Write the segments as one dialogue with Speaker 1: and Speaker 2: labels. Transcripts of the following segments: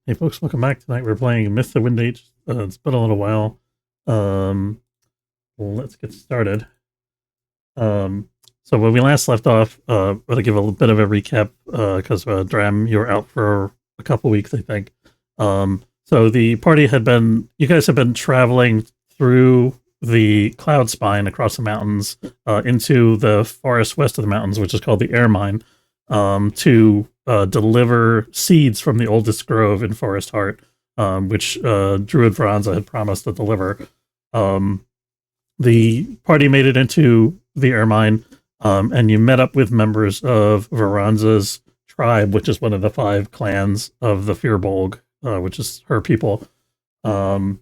Speaker 1: Hey folks, welcome back. Tonight we're playing Myth the Wind Age. It's been a little while. Um, let's get started. So when we last left off, to give a little bit of a recap, because Dram, you were out for a couple weeks, I think. So the party you guys have been traveling through the cloud spine across the mountains, into the forest west of the mountains, which is called the Air Mine, to deliver seeds from the oldest grove in Forest Heart, which Druid Veranza had promised to deliver. The party made it into the Air Mine, and you met up with members of Veranza's tribe, which is one of the 5 clans of the Firbolg, which is her people. And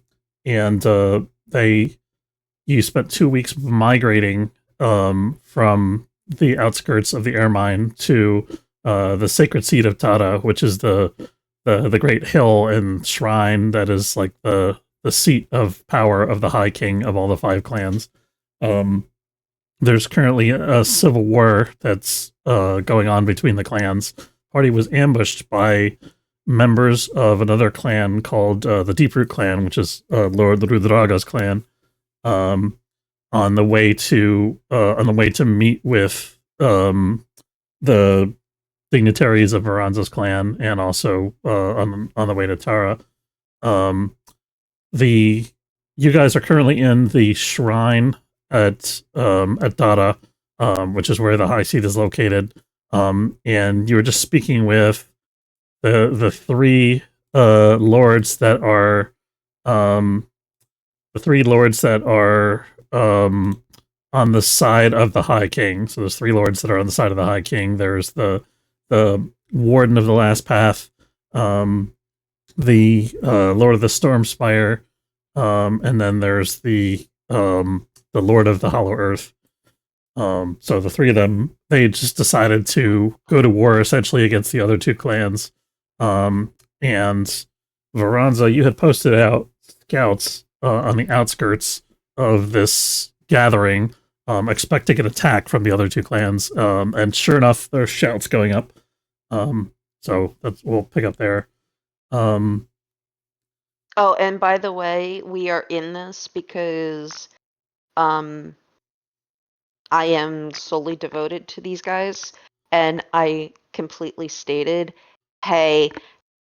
Speaker 1: you spent 2 weeks migrating from the outskirts of the Air Mine to the sacred seat of Tara, which is the great hill and shrine that is like the seat of power of the High King of all the 5 clans. There's currently a civil war that's going on between the clans. Party was ambushed by members of another clan called the Deeproot clan, which is Lord Rudraga's clan, on the way to meet with the dignitaries of Veranza's clan, and also on the way to Tara. You guys are currently in the shrine at Dada, which is where the high seat is located. And you were just speaking with the 3 lords that are on the side of the High King. So there's 3 lords that are on the side of the High King. There's the Warden of the Last Path, the Lord of the Stormspire, and then there's the Lord of the Hollow Earth. So the 3 of them, they just decided to go to war essentially against the other 2 clans. And Veranza, you had posted out scouts on the outskirts of this gathering, expecting an attack from the other 2 clans. And sure enough, there's shouts going up. So we'll pick up there.
Speaker 2: Oh, and by the way, we are in this because I am solely devoted to these guys, and I completely stated, hey,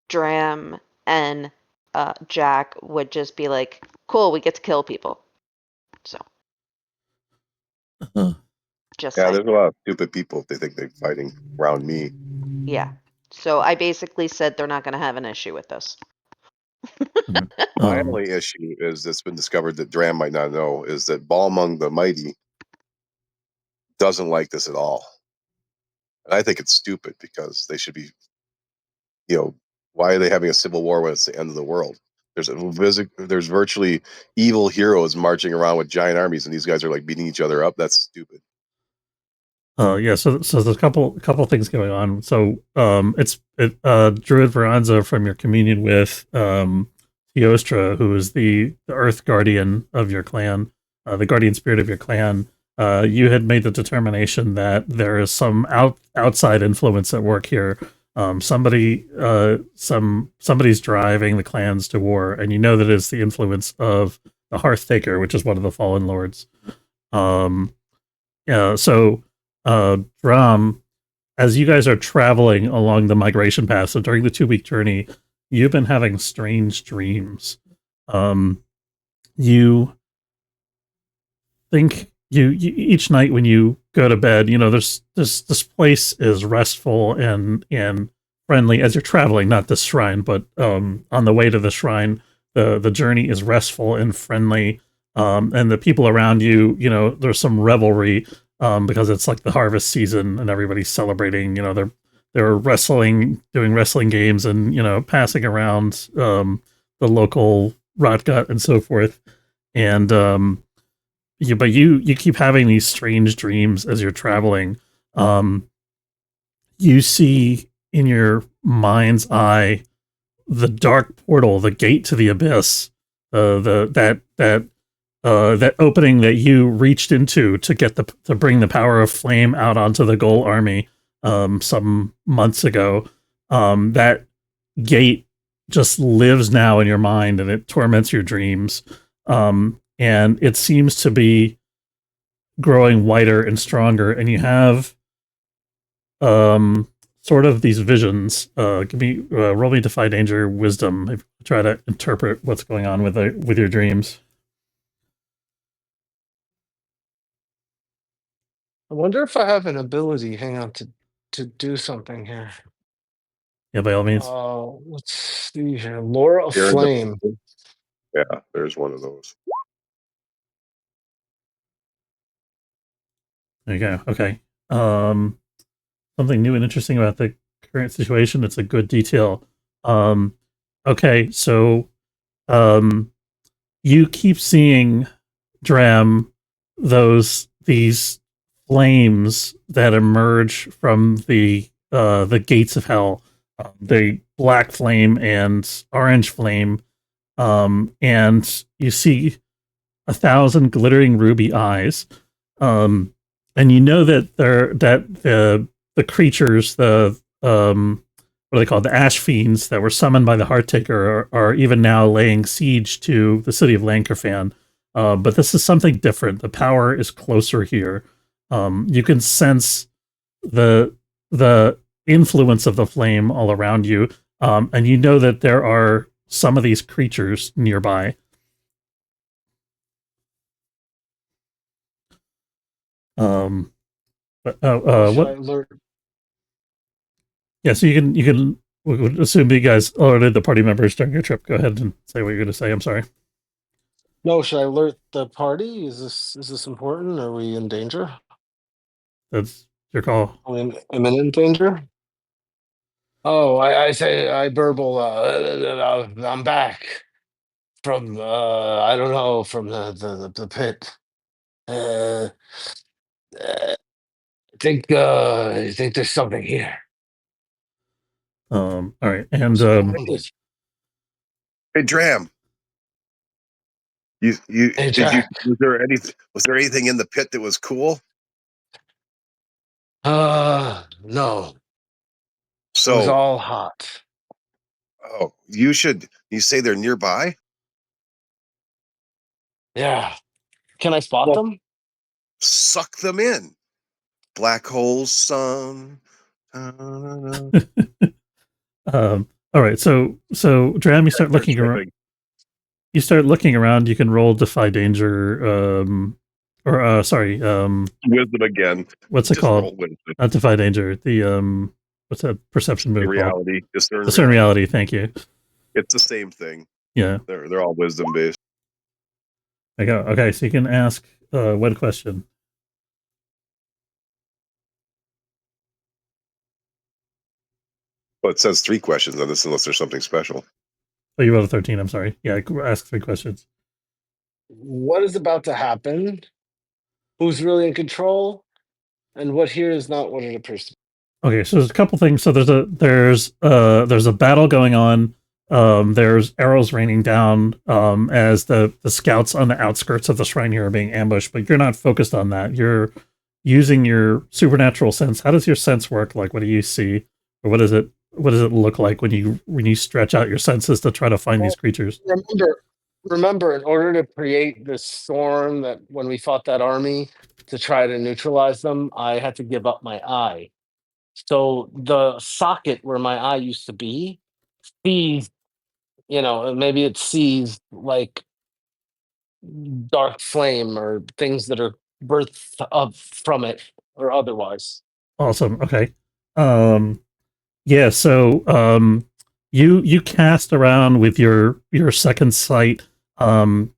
Speaker 2: Dram and Jack would just be like, cool, we get to kill people. So just
Speaker 3: Yeah,
Speaker 2: saying.
Speaker 3: there's a lot of stupid people if they think they're fighting around me.
Speaker 2: Yeah. So I basically said they're not going to have an issue with this.
Speaker 3: My only issue is that's been discovered that Dram might not know is that Balmung the Mighty doesn't like this at all. And I think it's stupid because they should be, why are they having a civil war when it's the end of the world? There's virtually evil heroes marching around with giant armies, and these guys are like beating each other up. That's stupid.
Speaker 1: Yeah, so there's a couple things going on. So it's Druid Veranza from your communion with Teostra, who is the Earth Guardian of your clan, the guardian spirit of your clan. You had made the determination that there is some outside influence at work here. Somebody's driving the clans to war, and you know that it's the influence of the Hearthtaker, which is one of the fallen lords. Yeah, so Ram, as you guys are traveling along the migration path, so during the 2-week journey, you've been having strange dreams. You think you each night when you go to bed, this place is restful and friendly as you're traveling, not this shrine, but on the way to the shrine, the journey is restful and friendly. And the people around you, there's some revelry, because it's like the harvest season and everybody's celebrating. They're doing wrestling games, and passing around the local rotgut and so forth. And you keep having these strange dreams as you're traveling. You see in your mind's eye the dark portal, the gate to the abyss, that opening that you reached into to bring the power of flame out onto the Goal army some months ago. That gate just lives now in your mind, and it torments your dreams. And it seems to be growing whiter and stronger, and you have sort of these visions. Give me roll me defy danger wisdom. Try to interpret what's going on with your dreams.
Speaker 4: I wonder if I have an ability. Hang on to do something here.
Speaker 1: Yeah, by all means.
Speaker 4: Let's see here. Laura of
Speaker 3: Here in the-
Speaker 4: Flame.
Speaker 3: Yeah, there's one of those.
Speaker 1: There you go. Okay. Something new and interesting about the current situation. It's a good detail. Okay, so you keep seeing, Dram, these flames that emerge from the gates of hell, the black flame and orange flame, and you see 1,000 glittering ruby eyes, and you know that the creatures, the what are they called, the ash fiends that were summoned by the Hearttaker are even now laying siege to the city of Lankerfan. But this is something different. The power is closer here. You can sense the influence of the flame all around you, and you know that there are some of these creatures nearby. What? Yeah, so you can. We would assume you guys alerted the party members during your trip. Go ahead and say what you're going to say. I'm sorry.
Speaker 4: No, should I alert the party? Is this important? Are we in danger?
Speaker 1: That's your call.
Speaker 4: Are we in imminent danger? Oh, I say, I burble. I'm back from I don't know, from the pit. I think there's something here.
Speaker 1: All right, and
Speaker 3: Hey, Dram.
Speaker 4: Hey, Jack.
Speaker 3: Was there anything in the pit that was cool?
Speaker 4: No.
Speaker 3: So
Speaker 4: it was all hot.
Speaker 3: Oh, you say they're nearby?
Speaker 4: Yeah. Can I spot them?
Speaker 3: Suck them in. Black holes, son.
Speaker 1: all right, so Dram, you start looking around. You start looking around. You can roll defy danger, sorry,
Speaker 3: wisdom again.
Speaker 1: What's it called? Not defy danger. The what's that perception move
Speaker 3: reality.
Speaker 1: Called? Discern reality. Thank you.
Speaker 3: It's the same thing.
Speaker 1: Yeah,
Speaker 3: they're all wisdom based.
Speaker 1: There you go. Okay, so you can ask one question.
Speaker 3: Well, it says 3 questions on this unless there's something special.
Speaker 1: Oh, you rolled a 13. I'm sorry. Yeah, ask 3 questions.
Speaker 4: What is about to happen? Who's really in control? And what here is not what it appears to be.
Speaker 1: Okay, so there's a couple things. So there's a battle going on. There's arrows raining down as the scouts on the outskirts of the shrine here are being ambushed, but you're not focused on that. You're using your supernatural sense. How does your sense work? Like, what do you see? Or what does it look like when you stretch out your senses to try to find these creatures?
Speaker 4: Remember, in order to create this storm that when we fought that army to try to neutralize them, I had to give up my eye. So the socket where my eye used to be sees, maybe it sees like dark flame or things that are birthed up from it or otherwise.
Speaker 1: Awesome. Okay. Yeah, so you cast around with your second sight, and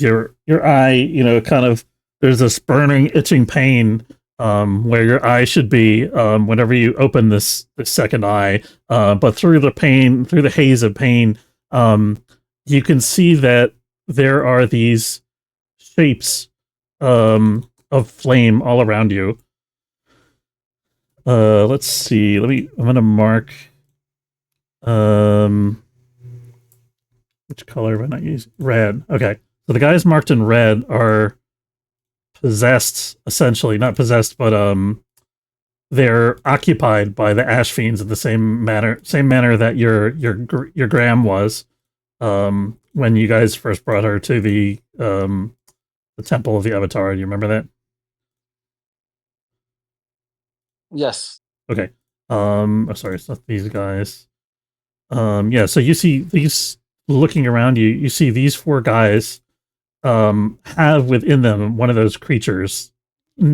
Speaker 1: your eye, kind of, there's this burning, itching pain where your eye should be whenever you open this second eye. But through the haze of pain, you can see that there are these shapes of flame all around you. Let's see. I'm gonna mark which color have I not used? Red. Okay. So the guys marked in red are possessed, essentially. Not possessed, but they're occupied by the ash fiends in the same manner that your Graham was when you guys first brought her to the temple of the Avatar. Do you remember that?
Speaker 4: Yes.
Speaker 1: Okay. Oh, sorry, it's not these guys. Yeah, so you see these looking around you, you see these 4 guys have within them one of those creatures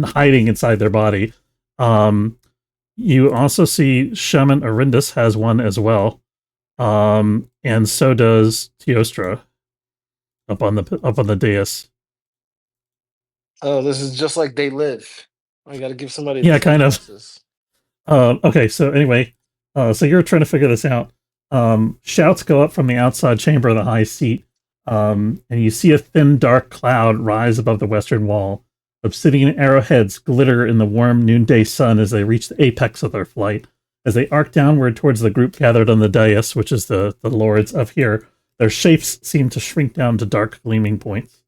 Speaker 1: hiding inside their body. You also see Shaman Arindus has one as well. And so does Teostra up on the dais.
Speaker 4: Oh, this is just like They Live. I got to give somebody
Speaker 1: Yeah,
Speaker 4: the
Speaker 1: kind of.
Speaker 4: sunglasses.
Speaker 1: Okay, so anyway, so you're trying to figure this out. Shouts go up from the outside chamber of the high seat, and you see a thin, dark cloud rise above the western wall. Obsidian arrowheads glitter in the warm noonday sun as they reach the apex of their flight. As they arc downward towards the group gathered on the dais, which is the lords of here, their shapes seem to shrink down to dark, gleaming points.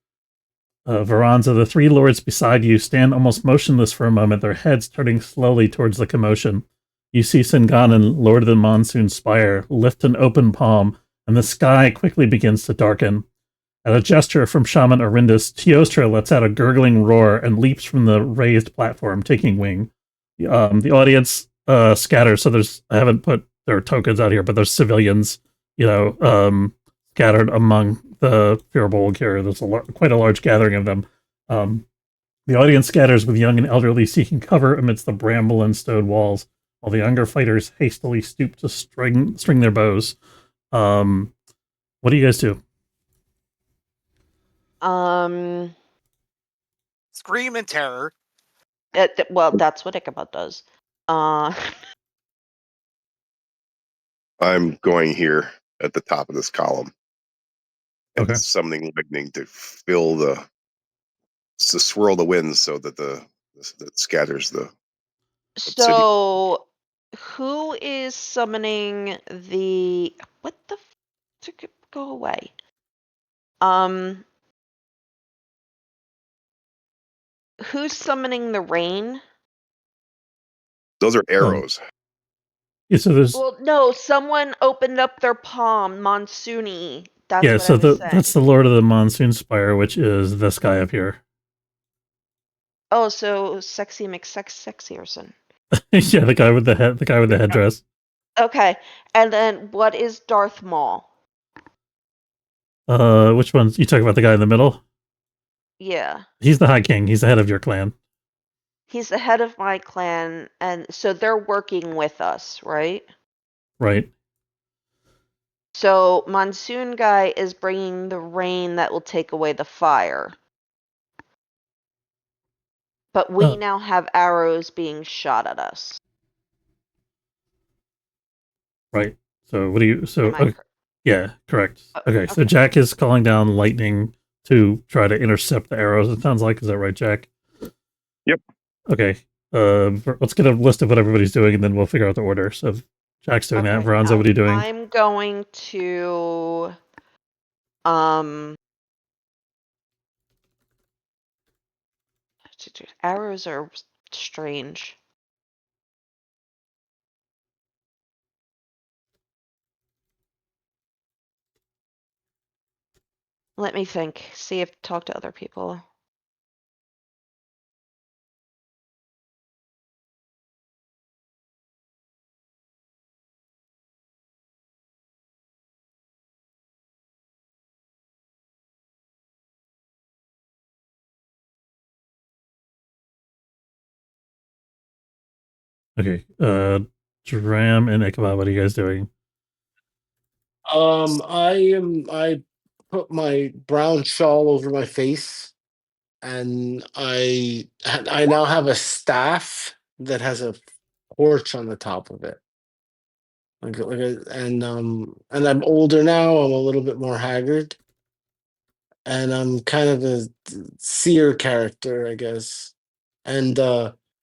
Speaker 1: Varanza, the 3 lords beside you stand almost motionless for a moment, their heads turning slowly towards the commotion. You see Singanan, Lord of the Monsoon Spire, lift an open palm, and the sky quickly begins to darken. At a gesture from Shaman Arindus, Teostra lets out a gurgling roar and leaps from the raised platform, taking wing. The audience scatters, so I haven't put their tokens out here, but there's civilians, scattered among the Firbolg here. There's quite a large gathering of them. The audience scatters with young and elderly seeking cover amidst the bramble and stone walls, while the younger fighters hastily stoop to string their bows. What do you guys do?
Speaker 5: Scream in terror.
Speaker 2: Well, that's what Ichabod does.
Speaker 3: I'm going here at the top of this column. And
Speaker 1: Okay.
Speaker 3: summoning lightning to swirl the winds so that that scatters the obsidian.
Speaker 2: So, who is summoning the... What the... Go away. Who's summoning the rain?
Speaker 3: Those are arrows.
Speaker 1: Yeah, so there's...
Speaker 2: Well, no, someone opened up their palm, Monsoony. That's
Speaker 1: yeah,
Speaker 2: what
Speaker 1: so
Speaker 2: I was saying.
Speaker 1: that's the Lord of the Monsoon Spire, which is this guy up here.
Speaker 2: Oh, so Sexy McSexyerson.
Speaker 1: Yeah, the guy with the headdress.
Speaker 2: Okay, and then what is Darth Maul?
Speaker 1: Which one's you talking about? The guy in the middle?
Speaker 2: Yeah.
Speaker 1: He's the High King. He's the head of your clan.
Speaker 2: He's the head of my clan, and so they're working with us, right?
Speaker 1: Right.
Speaker 2: So Monsoon Guy is bringing the rain that will take away the fire. But we now have arrows being shot at us.
Speaker 1: Right. So what do you... So yeah, correct. Okay, so
Speaker 2: okay.
Speaker 1: Jack is calling down lightning to try to intercept the arrows, it sounds like. Is that right, Jack?
Speaker 3: Yep.
Speaker 1: Okay. Let's get a list of what everybody's doing, and then we'll figure out the order. So Jack's doing that. Veranza, what are you doing?
Speaker 2: I'm going to... Arrows are strange. Let me think. See if talk to other people.
Speaker 1: Okay. Dram and Ichabod, what are you guys doing?
Speaker 4: I put my brown shawl over my face, and I now have a staff that has a torch on the top of it. And I'm older now. I'm a little bit more haggard, and I'm kind of a seer character, I guess. And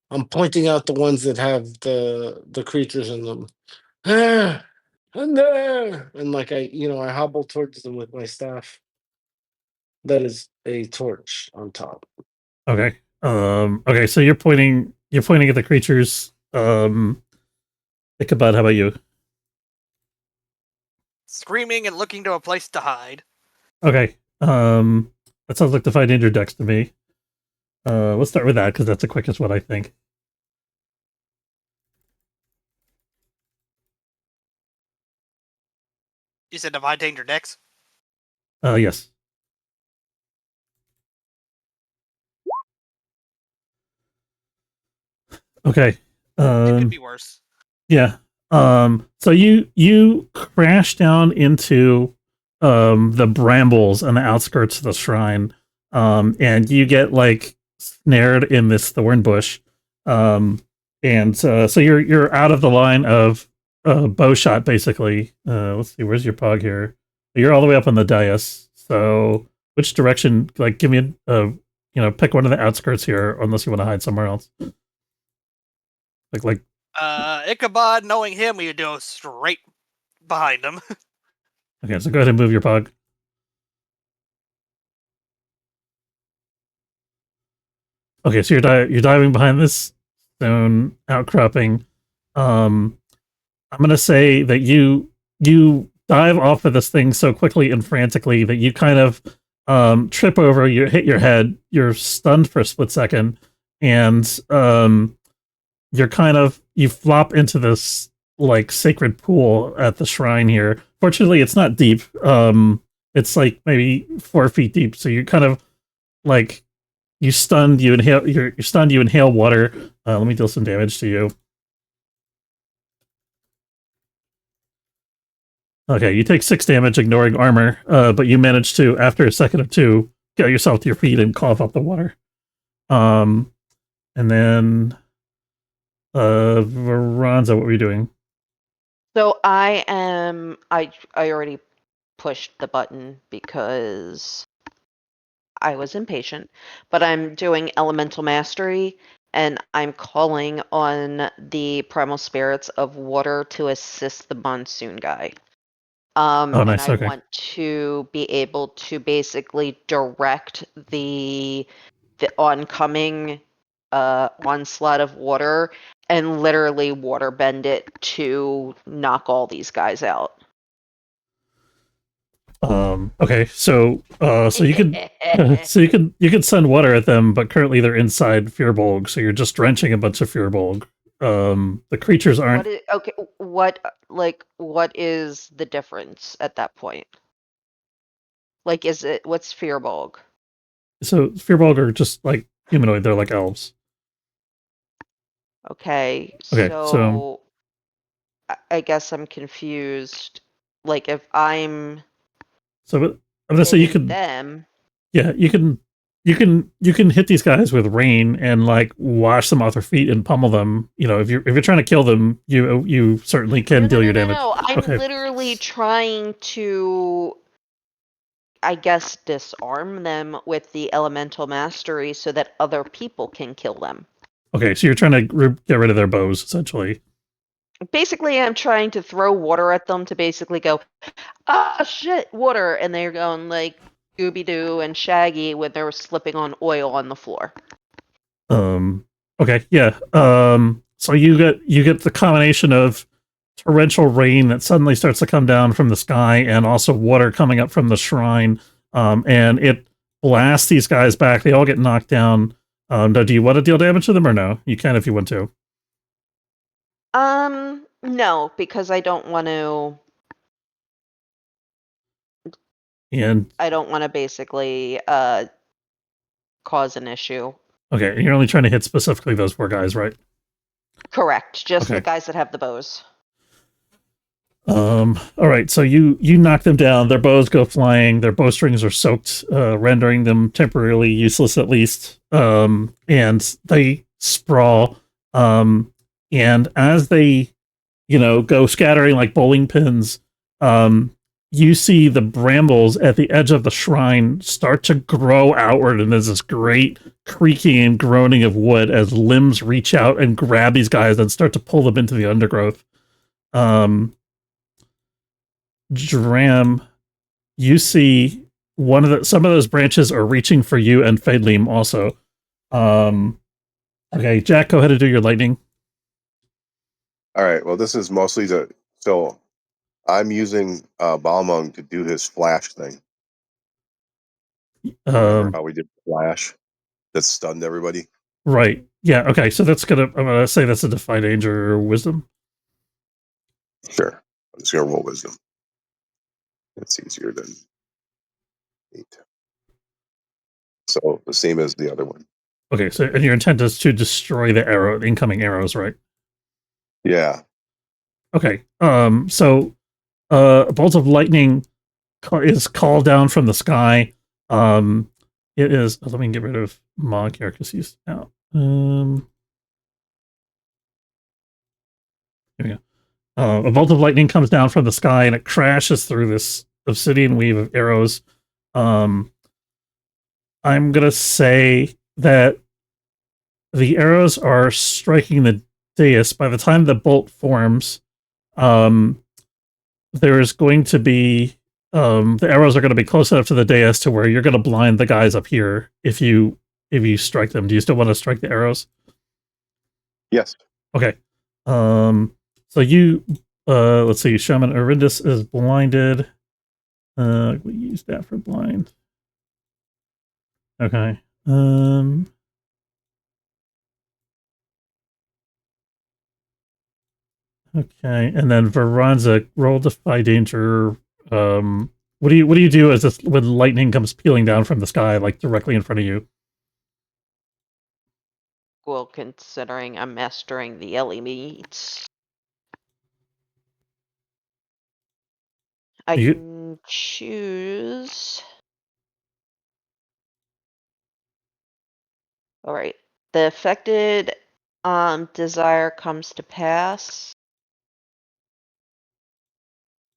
Speaker 4: I'm pointing out the ones that have the creatures in them. And there, and like I hobble towards them with my staff. That is a torch on top.
Speaker 1: Okay. Okay, so you're pointing at the creatures Ichabod, how about you?
Speaker 5: Screaming and looking to a place to hide.
Speaker 1: Okay. That sounds like the find danger decks to me. Let's start with that because that's the quickest one, I think.
Speaker 5: You said divide danger decks?
Speaker 1: Yes. Okay.
Speaker 5: It could be worse.
Speaker 1: Yeah. So you crash down into the brambles on the outskirts of the shrine. And you get like snared in this thorn bush. And so you're out of the line of bow shot basically. Let's see, where's your pog here? You're all the way up on the dais. So which direction, like give me pick one of the outskirts here unless you want to hide somewhere else. Like
Speaker 5: Ichabod, knowing him, we would go straight behind him.
Speaker 1: okay, so go ahead and move your pog. Okay, so you're diving behind this stone outcropping. I'm gonna say that you dive off of this thing so quickly and frantically that you kind of trip over, you hit your head, you're stunned for a split second, and you flop into this like sacred pool at the shrine here. Fortunately, it's not deep. It's like maybe 4 feet deep, so you're kind of like you're stunned, you inhale water. Let me deal some damage to you. Okay, you take 6 damage ignoring armor, but you manage to, after a second or two, get yourself to your feet and cough up the water. And then Veranza, what were you doing?
Speaker 2: So I already pushed the button because I was impatient, but I'm doing elemental mastery and I'm calling on the primal spirits of water to assist the monsoon guy.
Speaker 1: Oh,
Speaker 2: And
Speaker 1: nice.
Speaker 2: I
Speaker 1: Okay.
Speaker 2: want to be able to basically direct the oncoming onslaught of water and literally water bend it to knock all these guys out.
Speaker 1: Okay, so you can send water at them, but currently they're inside Fearbolg, so you're just drenching a bunch of Fearbolg. The creatures aren't.
Speaker 2: What is the difference at that point? Like, what's Fearbolg?
Speaker 1: So Fearbolg are just like humanoid. They're like elves.
Speaker 2: Okay,
Speaker 1: Okay,
Speaker 2: so I guess I'm confused. Like, if I'm
Speaker 1: I'm gonna say you
Speaker 2: hitting
Speaker 1: could.
Speaker 2: them,
Speaker 1: Yeah, you can hit these guys with rain and like wash them off their feet and pummel them. You know, if you're trying to kill them, you certainly can deal your damage.
Speaker 2: No. I'm
Speaker 1: Okay.
Speaker 2: literally trying to, I guess, disarm them with the elemental mastery so that other people can kill them.
Speaker 1: Okay, so you're trying to get rid of their bows, essentially.
Speaker 2: Basically, I'm trying to throw water at them to basically go, ah, shit, water, and they're going like Scooby-Doo and Shaggy when they're slipping on oil on the floor.
Speaker 1: Okay, yeah. So you get the combination of torrential rain that suddenly starts to come down from the sky and also water coming up from the shrine. And it blasts these guys back. They all get knocked down. Now, do you want to deal damage to them or no? You can if you want to.
Speaker 2: No, because I don't want to.
Speaker 1: And
Speaker 2: I don't want to basically cause an issue.
Speaker 1: okay, and you're only trying to hit specifically those 4 guys, right?
Speaker 2: Correct. Just
Speaker 1: Okay.
Speaker 2: the guys that have the bows.
Speaker 1: All right, so you knock them down. Their bows go flying. Their bowstrings are soaked, rendering them temporarily useless, at least. And they sprawl. And as they, go scattering like bowling pins, you see the brambles at the edge of the shrine start to grow outward, and there's this great creaking and groaning of wood as limbs reach out and grab these guys and start to pull them into the undergrowth. Dram, you see some of those branches are reaching for you and Fadleem also. Okay, Jack, go ahead and do your lightning.
Speaker 3: All right. Well, this is mostly so I'm using Balmung to do his flash thing. Remember how we did flash that stunned everybody?
Speaker 1: Right. Yeah. Okay. So I'm gonna say that's a defy danger or wisdom.
Speaker 3: Sure. I'm just gonna roll wisdom. It's easier than 8. So the same as the other one.
Speaker 1: Okay. So and your intent is to destroy the incoming arrows, right?
Speaker 3: Yeah.
Speaker 1: Okay. So a bolt of lightning is called down from the sky. It is. Let me get rid of Mog here because he's out. Here we go. A bolt of lightning comes down from the sky and it crashes through this obsidian weave of arrows. I'm gonna say that the arrows are striking the dais. By the time the bolt forms, there's going to be the arrows are going to be close enough to the dais to where you're going to blind the guys up here if you strike them. Do you still want to strike the arrows?
Speaker 3: Yes.
Speaker 1: Okay. So you let's see, Shaman Arindus is blinded. We use that for blind. Okay. Okay, and then Veranza, roll defy danger. What do you do as this when lightning comes peeling down from the sky, like directly in front of you?
Speaker 2: Well, considering I'm mastering the elements, I can choose. All right. The affected desire comes to pass.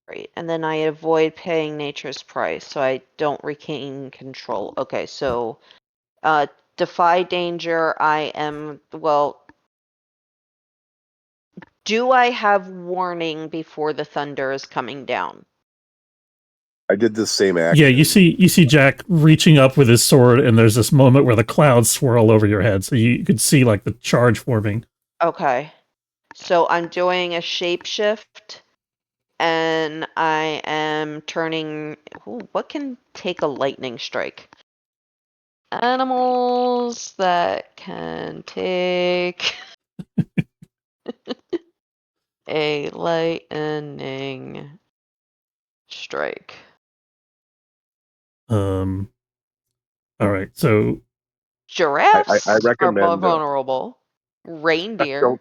Speaker 2: Right, and then I avoid paying nature's price, so I don't regain control. Okay, so defy danger, do I have warning before the thunder is coming down?
Speaker 3: I did the same action.
Speaker 1: Yeah, you see Jack reaching up with his sword, and there's this moment where the clouds swirl over your head, so you could see like the charge forming.
Speaker 2: Okay, so I'm doing a shapeshift, and I am turning. Ooh, what can take a lightning strike? Animals that can take a lightning strike.
Speaker 1: All right, so
Speaker 2: Giraffes
Speaker 3: I
Speaker 2: are more
Speaker 3: recommend
Speaker 2: vulnerable. Reindeer.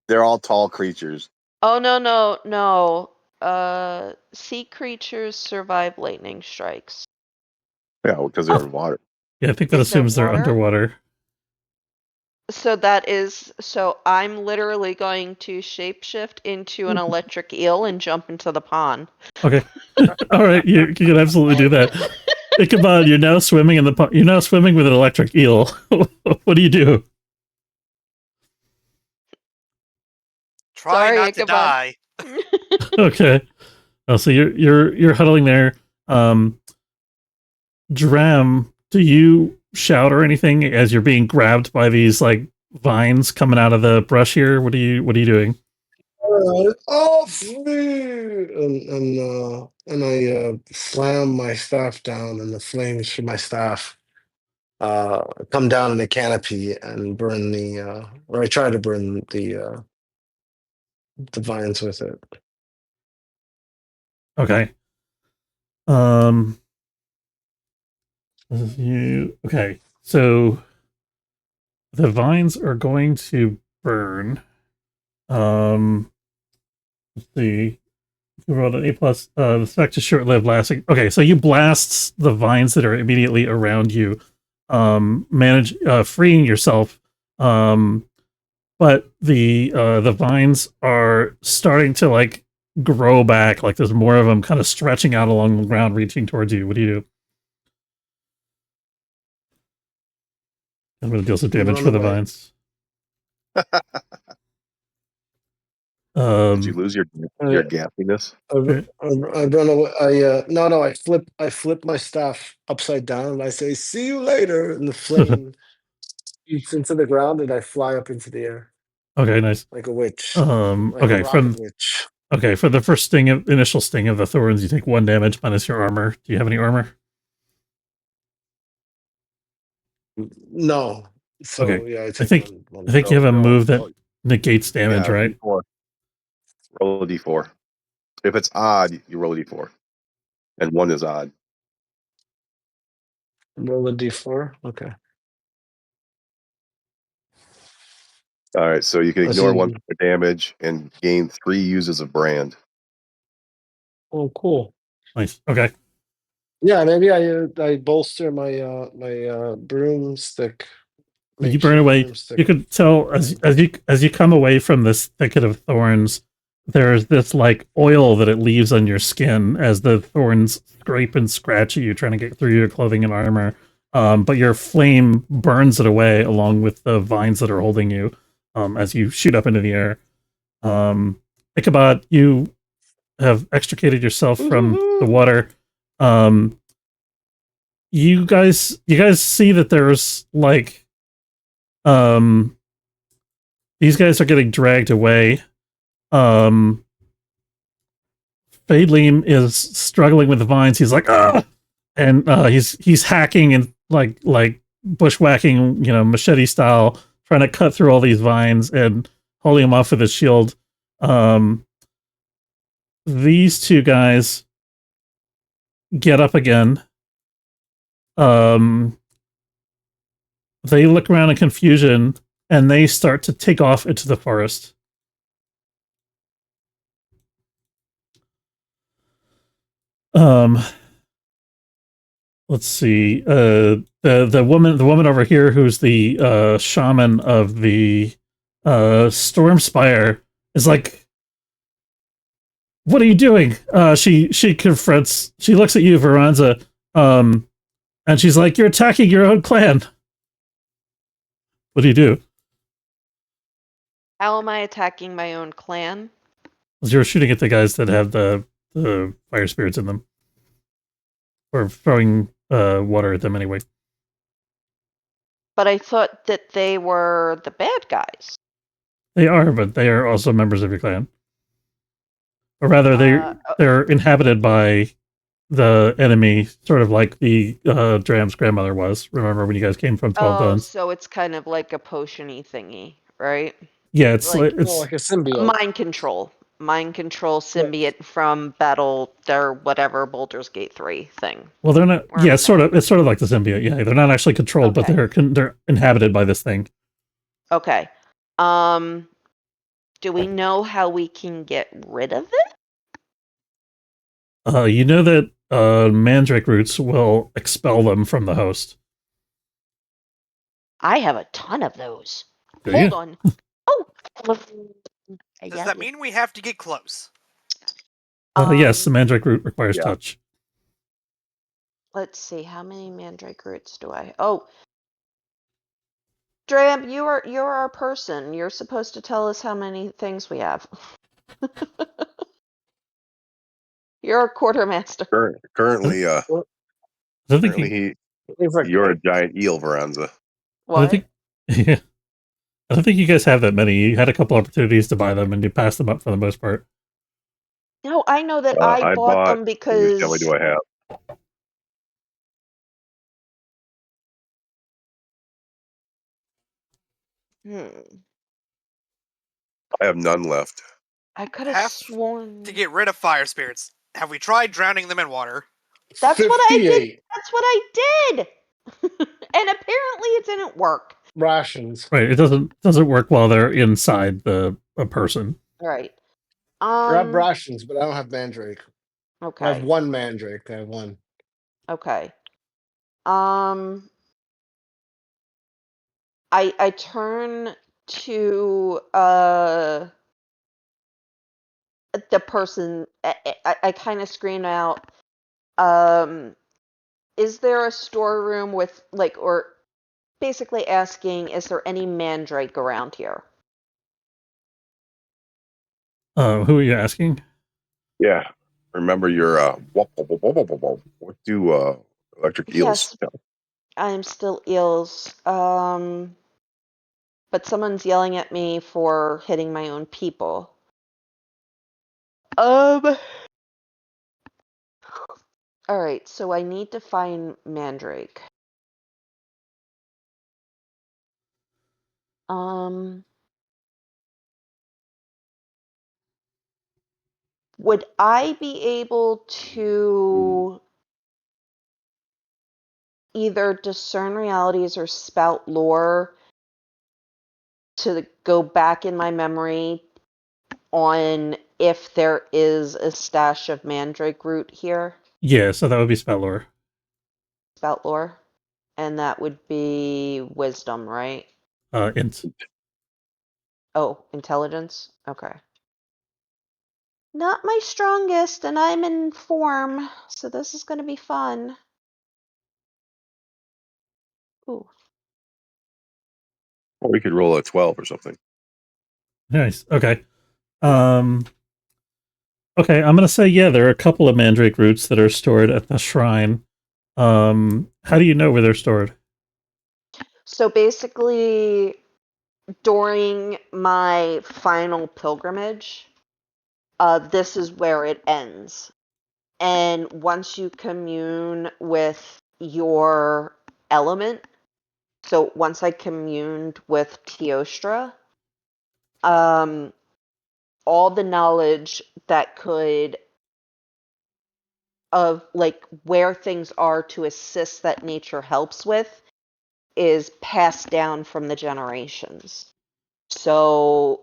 Speaker 3: they're all tall creatures.
Speaker 2: Oh no. Sea creatures survive lightning strikes.
Speaker 3: Yeah, because they're in water.
Speaker 1: yeah, I think that
Speaker 2: Is there
Speaker 1: assumes they're
Speaker 2: water?
Speaker 1: underwater.
Speaker 2: So I'm literally going to shapeshift into an electric eel and jump into the pond.
Speaker 1: Okay, all right, you can absolutely do that. Hey, come on, you're now swimming in the pond. You're now swimming with an electric eel. What do you do?
Speaker 5: Try
Speaker 2: Sorry,
Speaker 5: not to
Speaker 2: Ichabod.
Speaker 5: die.
Speaker 1: Okay. Oh, so you're huddling there. Dram, do you shout or anything as you're being grabbed by these like vines coming out of the brush here? What are you doing?
Speaker 4: Off me! And I slam my staff down, and the flames from my staff come down in the canopy and burn or I try to burn the vines with it.
Speaker 1: Okay. Okay. So the vines are going to burn. Let's see. You rolled an A+. The effect is short-lived, lasting. Okay, so you blast the vines that are immediately around you. Manage freeing yourself. But the vines are starting to like grow back. Like there's more of them kind of stretching out along the ground, reaching towards you. What do you do? I'm going to deal some damage for the vines.
Speaker 3: Did you lose your gappiness?
Speaker 4: I run away. No. I flip my staff upside down and I say, "See you later!" And the flame eats into the ground, and I fly up into the air.
Speaker 1: Okay, nice.
Speaker 4: Like a witch. Like a
Speaker 1: Okay,
Speaker 4: rocket witch.
Speaker 1: Okay, for the first initial sting of the thorns, you take 1 damage minus your armor. Do you have any armor?
Speaker 4: No. So
Speaker 1: Okay.
Speaker 4: yeah, I
Speaker 1: I
Speaker 4: take
Speaker 1: think
Speaker 4: one.
Speaker 1: I think you have a
Speaker 3: No.
Speaker 1: move that negates damage,
Speaker 3: Yeah,
Speaker 1: right?
Speaker 3: D4. Roll a D4. If it's odd, you roll a D4. And 1 is odd.
Speaker 4: Roll a D4. Okay.
Speaker 3: All right, so you can
Speaker 4: I
Speaker 3: ignore
Speaker 4: see.
Speaker 3: 1 for damage and gain 3 uses of brand.
Speaker 4: Oh, cool.
Speaker 1: Nice. Okay.
Speaker 4: Yeah, maybe I bolster my broomstick.
Speaker 1: You burn away.
Speaker 4: Broomstick.
Speaker 1: You could tell as you come away from this thicket of thorns, there's this like oil that it leaves on your skin as the thorns scrape and scratch at you, trying to get through your clothing and armor. But your flame burns it away along with the vines that are holding you as you shoot up into the air. Ichabod, you have extricated yourself from the water. You guys see that there's like these guys are getting dragged away. Fadeleem is struggling with the vines. He's like, ah, and he's hacking and like bushwhacking, machete style, trying to cut through all these vines and holding them off with his shield. These 2 guys get up again. They look around in confusion and they start to take off into the forest. Let's see. The woman over here who's the shaman of the Stormspire is like, "What are you doing?" She confronts. She looks at you, Veranza, and she's like, "You're attacking your own clan." What do you do?
Speaker 2: How am I attacking my own clan?
Speaker 1: You're shooting at the guys that have the fire spirits in them, or throwing water at them anyway.
Speaker 2: But I thought that they were the bad guys.
Speaker 1: They are, but they are also members of your clan, or rather, they're inhabited by the enemy, sort of like the Dram's grandmother was. Remember when you guys came from 12 Duns?
Speaker 2: So it's kind of like a potion-y thingy, right?
Speaker 1: Yeah, it's
Speaker 2: like
Speaker 1: it's
Speaker 4: like a symbiote.
Speaker 2: Mind control symbiote from Battle or whatever Baldur's Gate 3 thing.
Speaker 1: well, they're not. Yeah, it's sort of like the symbiote. Yeah, they're not actually controlled, but they're inhabited by this thing.
Speaker 2: Okay. Do we know how we can get rid of it?
Speaker 1: You know that mandrake roots will expel them from the host.
Speaker 2: I have a ton of those.
Speaker 1: Do
Speaker 2: Hold
Speaker 1: you?
Speaker 2: on. Oh.
Speaker 5: Does that mean we have to get close?
Speaker 1: Yes, the mandrake root requires touch.
Speaker 2: Let's see, how many mandrake roots do I? Oh, Dram, you're our person. You're supposed to tell us how many things we have. You're a quartermaster.
Speaker 3: Currently, you're a giant eel, Veranza.
Speaker 2: What?
Speaker 1: I don't think you guys have that many. You had a couple opportunities to buy them, and you passed them up for the most part.
Speaker 2: No, I know that I bought them because.
Speaker 3: How many do I have? I have none left.
Speaker 2: I could have sworn
Speaker 5: to get rid of fire spirits. Have we tried drowning them in water?
Speaker 2: That's 58. What I did. That's what I did. And apparently it didn't work.
Speaker 4: Rations.
Speaker 1: Right. It doesn't work while they're inside a person.
Speaker 2: Right.
Speaker 4: I have rations, but I don't have mandrake.
Speaker 2: Okay.
Speaker 4: I have 1 mandrake. I have 1.
Speaker 2: Okay. I turn to the person. I kind of scream out, is there a storeroom with or basically asking, is there any mandrake around here?
Speaker 1: Who are you asking?
Speaker 3: Yeah. Remember your what do electric eels?
Speaker 2: Yes, I'm still eels. But someone's yelling at me for hitting my own people. Alright, so I need to find Mandrake. Would I be able to either discern realities or spout lore to go back in my memory on if there is a stash of Mandrake root here?
Speaker 1: Yeah, so that would be spell lore.
Speaker 2: Spout lore? And that would be wisdom, right?
Speaker 1: Int.
Speaker 2: Oh, intelligence? Okay. Not my strongest, and I'm in form, so this is gonna be fun. Ooh.
Speaker 3: Or we could roll a 12 or something.
Speaker 1: Nice. Okay. Okay, I'm gonna say there are a couple of Mandrake roots that are stored at the shrine. How do you know where they're stored?
Speaker 2: So basically, during my final pilgrimage, this is where it ends. And once you commune with your element, so once I communed with Teostra, all the knowledge that could of like where things are to assist that nature helps with is passed down from the generations. So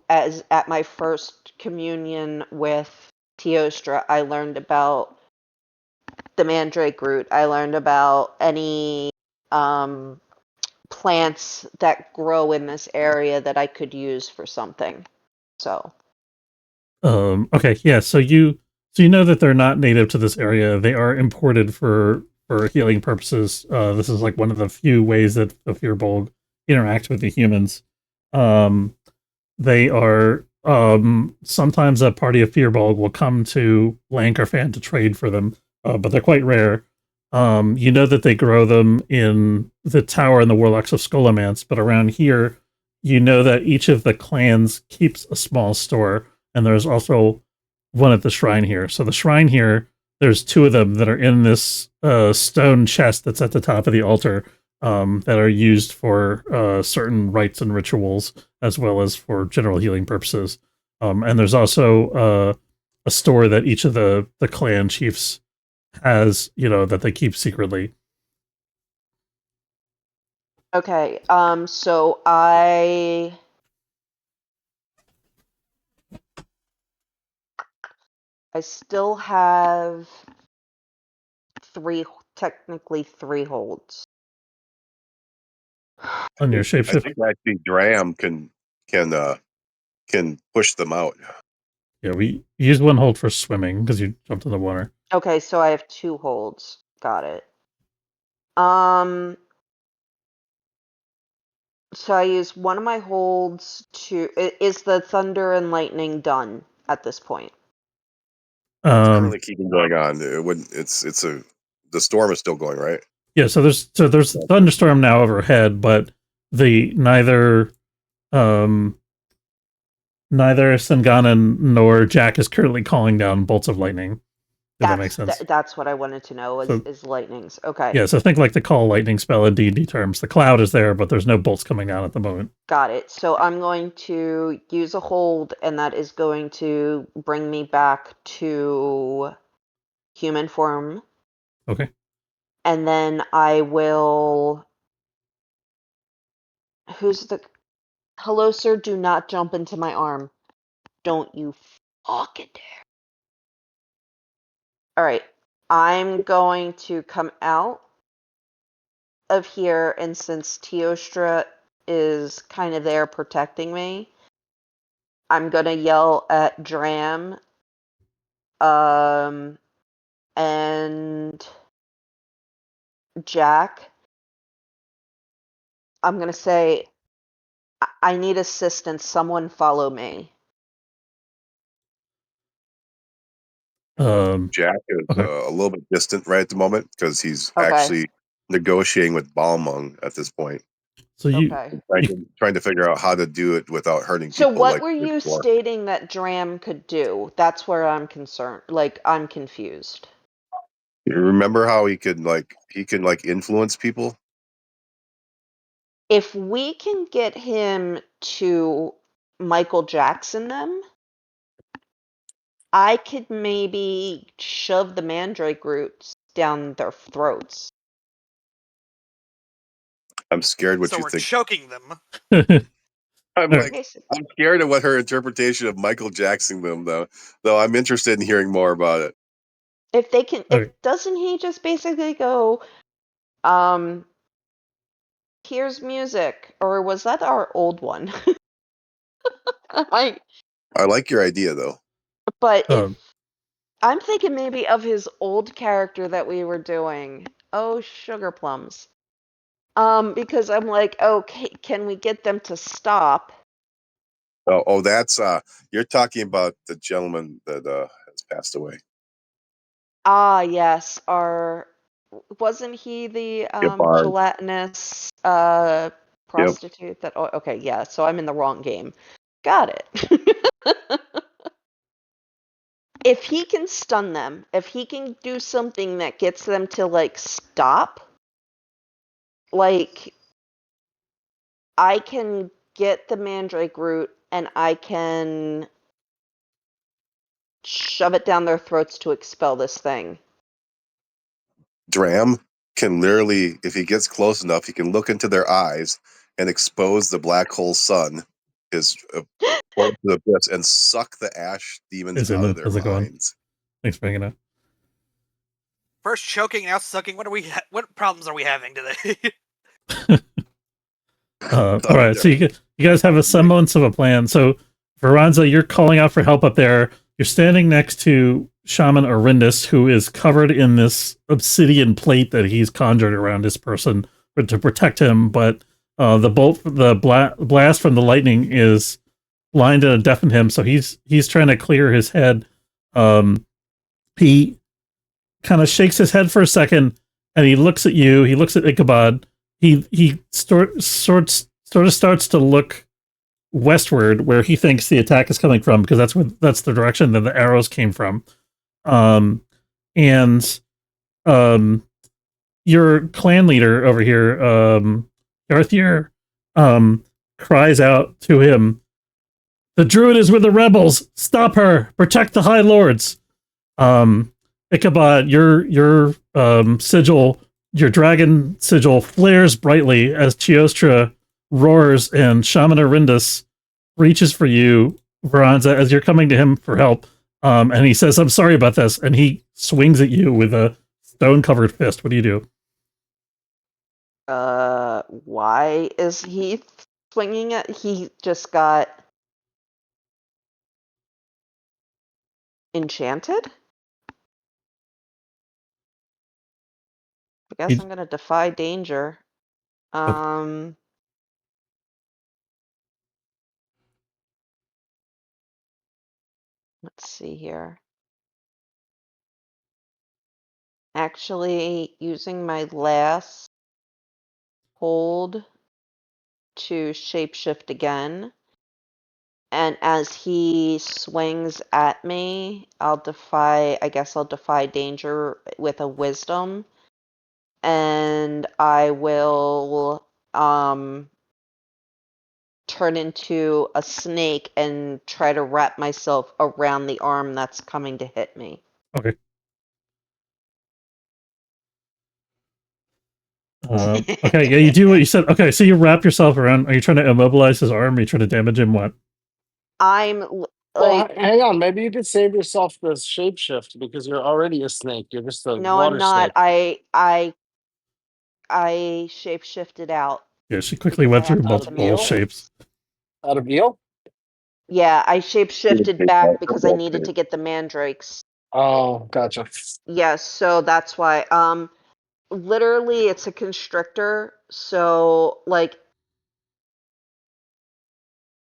Speaker 2: as at my first communion with Teostra, I learned about the mandrake root. I learned about any plants that grow in this area that I could use for something. So
Speaker 1: Okay, yeah. So you know that they're not native to this area. They are imported for healing purposes. This is like one of the few ways that the Firbolg interact with the humans. They are sometimes a party of Firbolg will come to Lankarfan to trade for them, but they're quite rare. You know that they grow them in the Tower and the Warlocks of Scholomance, but around here, you know that each of the clans keeps a small store, and there's also one at the shrine here. So the shrine here, there's two of them that are in this stone chest that's at the top of the altar, that are used for certain rites and rituals, as well as for general healing purposes. And there's also a store that each of the clan chiefs has, that they keep secretly.
Speaker 2: okay, so I still have technically three holds.
Speaker 1: On your
Speaker 3: I
Speaker 1: shapeshift.
Speaker 3: think actually Dram can push them out.
Speaker 1: Yeah, we use one hold for swimming because you jumped in the water.
Speaker 2: Okay, so I have two holds. Got it. So I use one of my holds to. Is the thunder and lightning done at this point?
Speaker 3: Currently keeping going on. The storm is still going, right?
Speaker 1: Yeah, so there's a thunderstorm now overhead, but neither Senganan nor Jack is currently calling down bolts of lightning. If that makes sense.
Speaker 2: That's what I wanted to know is lightnings. Okay.
Speaker 1: Yeah, so think like the call lightning spell in D&D terms. The cloud is there, but there's no bolts coming down at the moment.
Speaker 2: Got it. So I'm going to use a hold, and that is going to bring me back to human form.
Speaker 1: Okay.
Speaker 2: And then I will. Hello, sir, do not jump into my arm. Don't you fucking dare. Alright. I'm going to come out of here, and since Teostra is kind of there protecting me, I'm gonna yell at Dram, and Jack. I'm gonna say, I need assistance. Someone follow me.
Speaker 3: Jack is a little bit distant right at the moment because he's
Speaker 2: Okay.
Speaker 3: actually negotiating with Balmung at this point.
Speaker 1: So you,
Speaker 2: Okay.
Speaker 3: Trying to figure out how to do it without hurting
Speaker 2: So
Speaker 3: people.
Speaker 2: what
Speaker 3: like
Speaker 2: were you
Speaker 3: before.
Speaker 2: stating that Dram could do? That's where I'm concerned. Like, I'm confused.
Speaker 3: You remember how he can influence people?
Speaker 2: If we can get him to Michael Jackson them, I could maybe shove the mandrake roots down their throats.
Speaker 3: I'm scared what
Speaker 5: So
Speaker 3: you
Speaker 5: we're
Speaker 3: think.
Speaker 5: choking them.
Speaker 3: I'm
Speaker 1: Alright.
Speaker 3: like, I'm scared of what her interpretation of Michael Jackson them though. Though I'm interested in hearing more about it.
Speaker 2: If they can,
Speaker 1: Okay.
Speaker 2: doesn't he just basically go, here's music, or was that our old one? I,
Speaker 3: I like your idea though.
Speaker 2: but if
Speaker 1: um,
Speaker 2: I'm thinking maybe of his old character that we were doing. Oh, sugar plums. Because I'm like, okay, can we get them to stop?
Speaker 3: Oh, that's you're talking about the gentleman that has passed away.
Speaker 2: Ah, yes, wasn't he the
Speaker 3: Bard.
Speaker 2: gelatinous
Speaker 3: Yep.
Speaker 2: prostitute that okay, yeah, so I'm in the wrong game. Got it. If he can stun them, if he can do something that gets them to like stop, like I can get the mandrake root and I can shove it down their throats to expel this thing.
Speaker 3: Dram can literally, if he gets close enough, he can look into their eyes and expose the black hole sun, his portal to the abyss, and suck the ash demons out of their
Speaker 1: how's it going?
Speaker 3: minds.
Speaker 1: Thanks for hanging out.
Speaker 5: First choking, now sucking. What problems are we having today?
Speaker 1: All right, so you guys have a semblance of a plan. So, Veranza, you're calling out for help up there. You're standing next to Shaman Arindus, who is covered in this obsidian plate that he's conjured around his person to protect him. But the blast from the lightning is blinded and deafened him. So he's trying to clear his head. He kind of shakes his head for a second, and he looks at you. He looks at Ichabod. He sort of starts to look westward, where he thinks the attack is coming from, because that's the direction that the arrows came from. And your clan leader over here, Garthier, cries out to him, "The druid is with the rebels! Stop her! Protect the High Lords!" Ichabod, your sigil, your dragon sigil flares brightly as Chiostra roars, and Shaman Arindus reaches for you, Veranza, as you're coming to him for help. And he says, "I'm sorry about this," and he swings at you with a stone-covered fist. What do you do?
Speaker 2: Why is he swinging it? He just got enchanted? I guess I'm gonna defy danger.
Speaker 1: Okay.
Speaker 2: Let's see here. Actually, using my last hold to shapeshift again. And as he swings at me, I guess I'll defy danger with a wisdom. And I will turn into a snake and try to wrap myself around the arm that's coming to hit me.
Speaker 1: Okay. Okay, yeah, you do what you said. Okay, so you wrap yourself around. Are you trying to immobilize his arm? Are you trying to damage him? What?
Speaker 2: I'm
Speaker 4: Well,
Speaker 2: like,
Speaker 4: hang on. Maybe you could save yourself the shapeshift because you're already a snake. You're just a
Speaker 2: no, I'm
Speaker 4: water
Speaker 2: not.
Speaker 4: snake.
Speaker 2: I shapeshifted out
Speaker 1: Yeah, she quickly
Speaker 2: because I
Speaker 1: went
Speaker 2: have
Speaker 1: through
Speaker 2: to get
Speaker 4: Out
Speaker 2: the
Speaker 4: of
Speaker 1: multiple
Speaker 4: eel?
Speaker 1: shapes.
Speaker 2: mandrakes.
Speaker 4: Out of eel?
Speaker 2: Yeah, I shapeshifted back because I needed to get the mandrakes.
Speaker 4: Oh, gotcha.
Speaker 2: Yes, so that's why. Literally, it's a constrictor. So, like,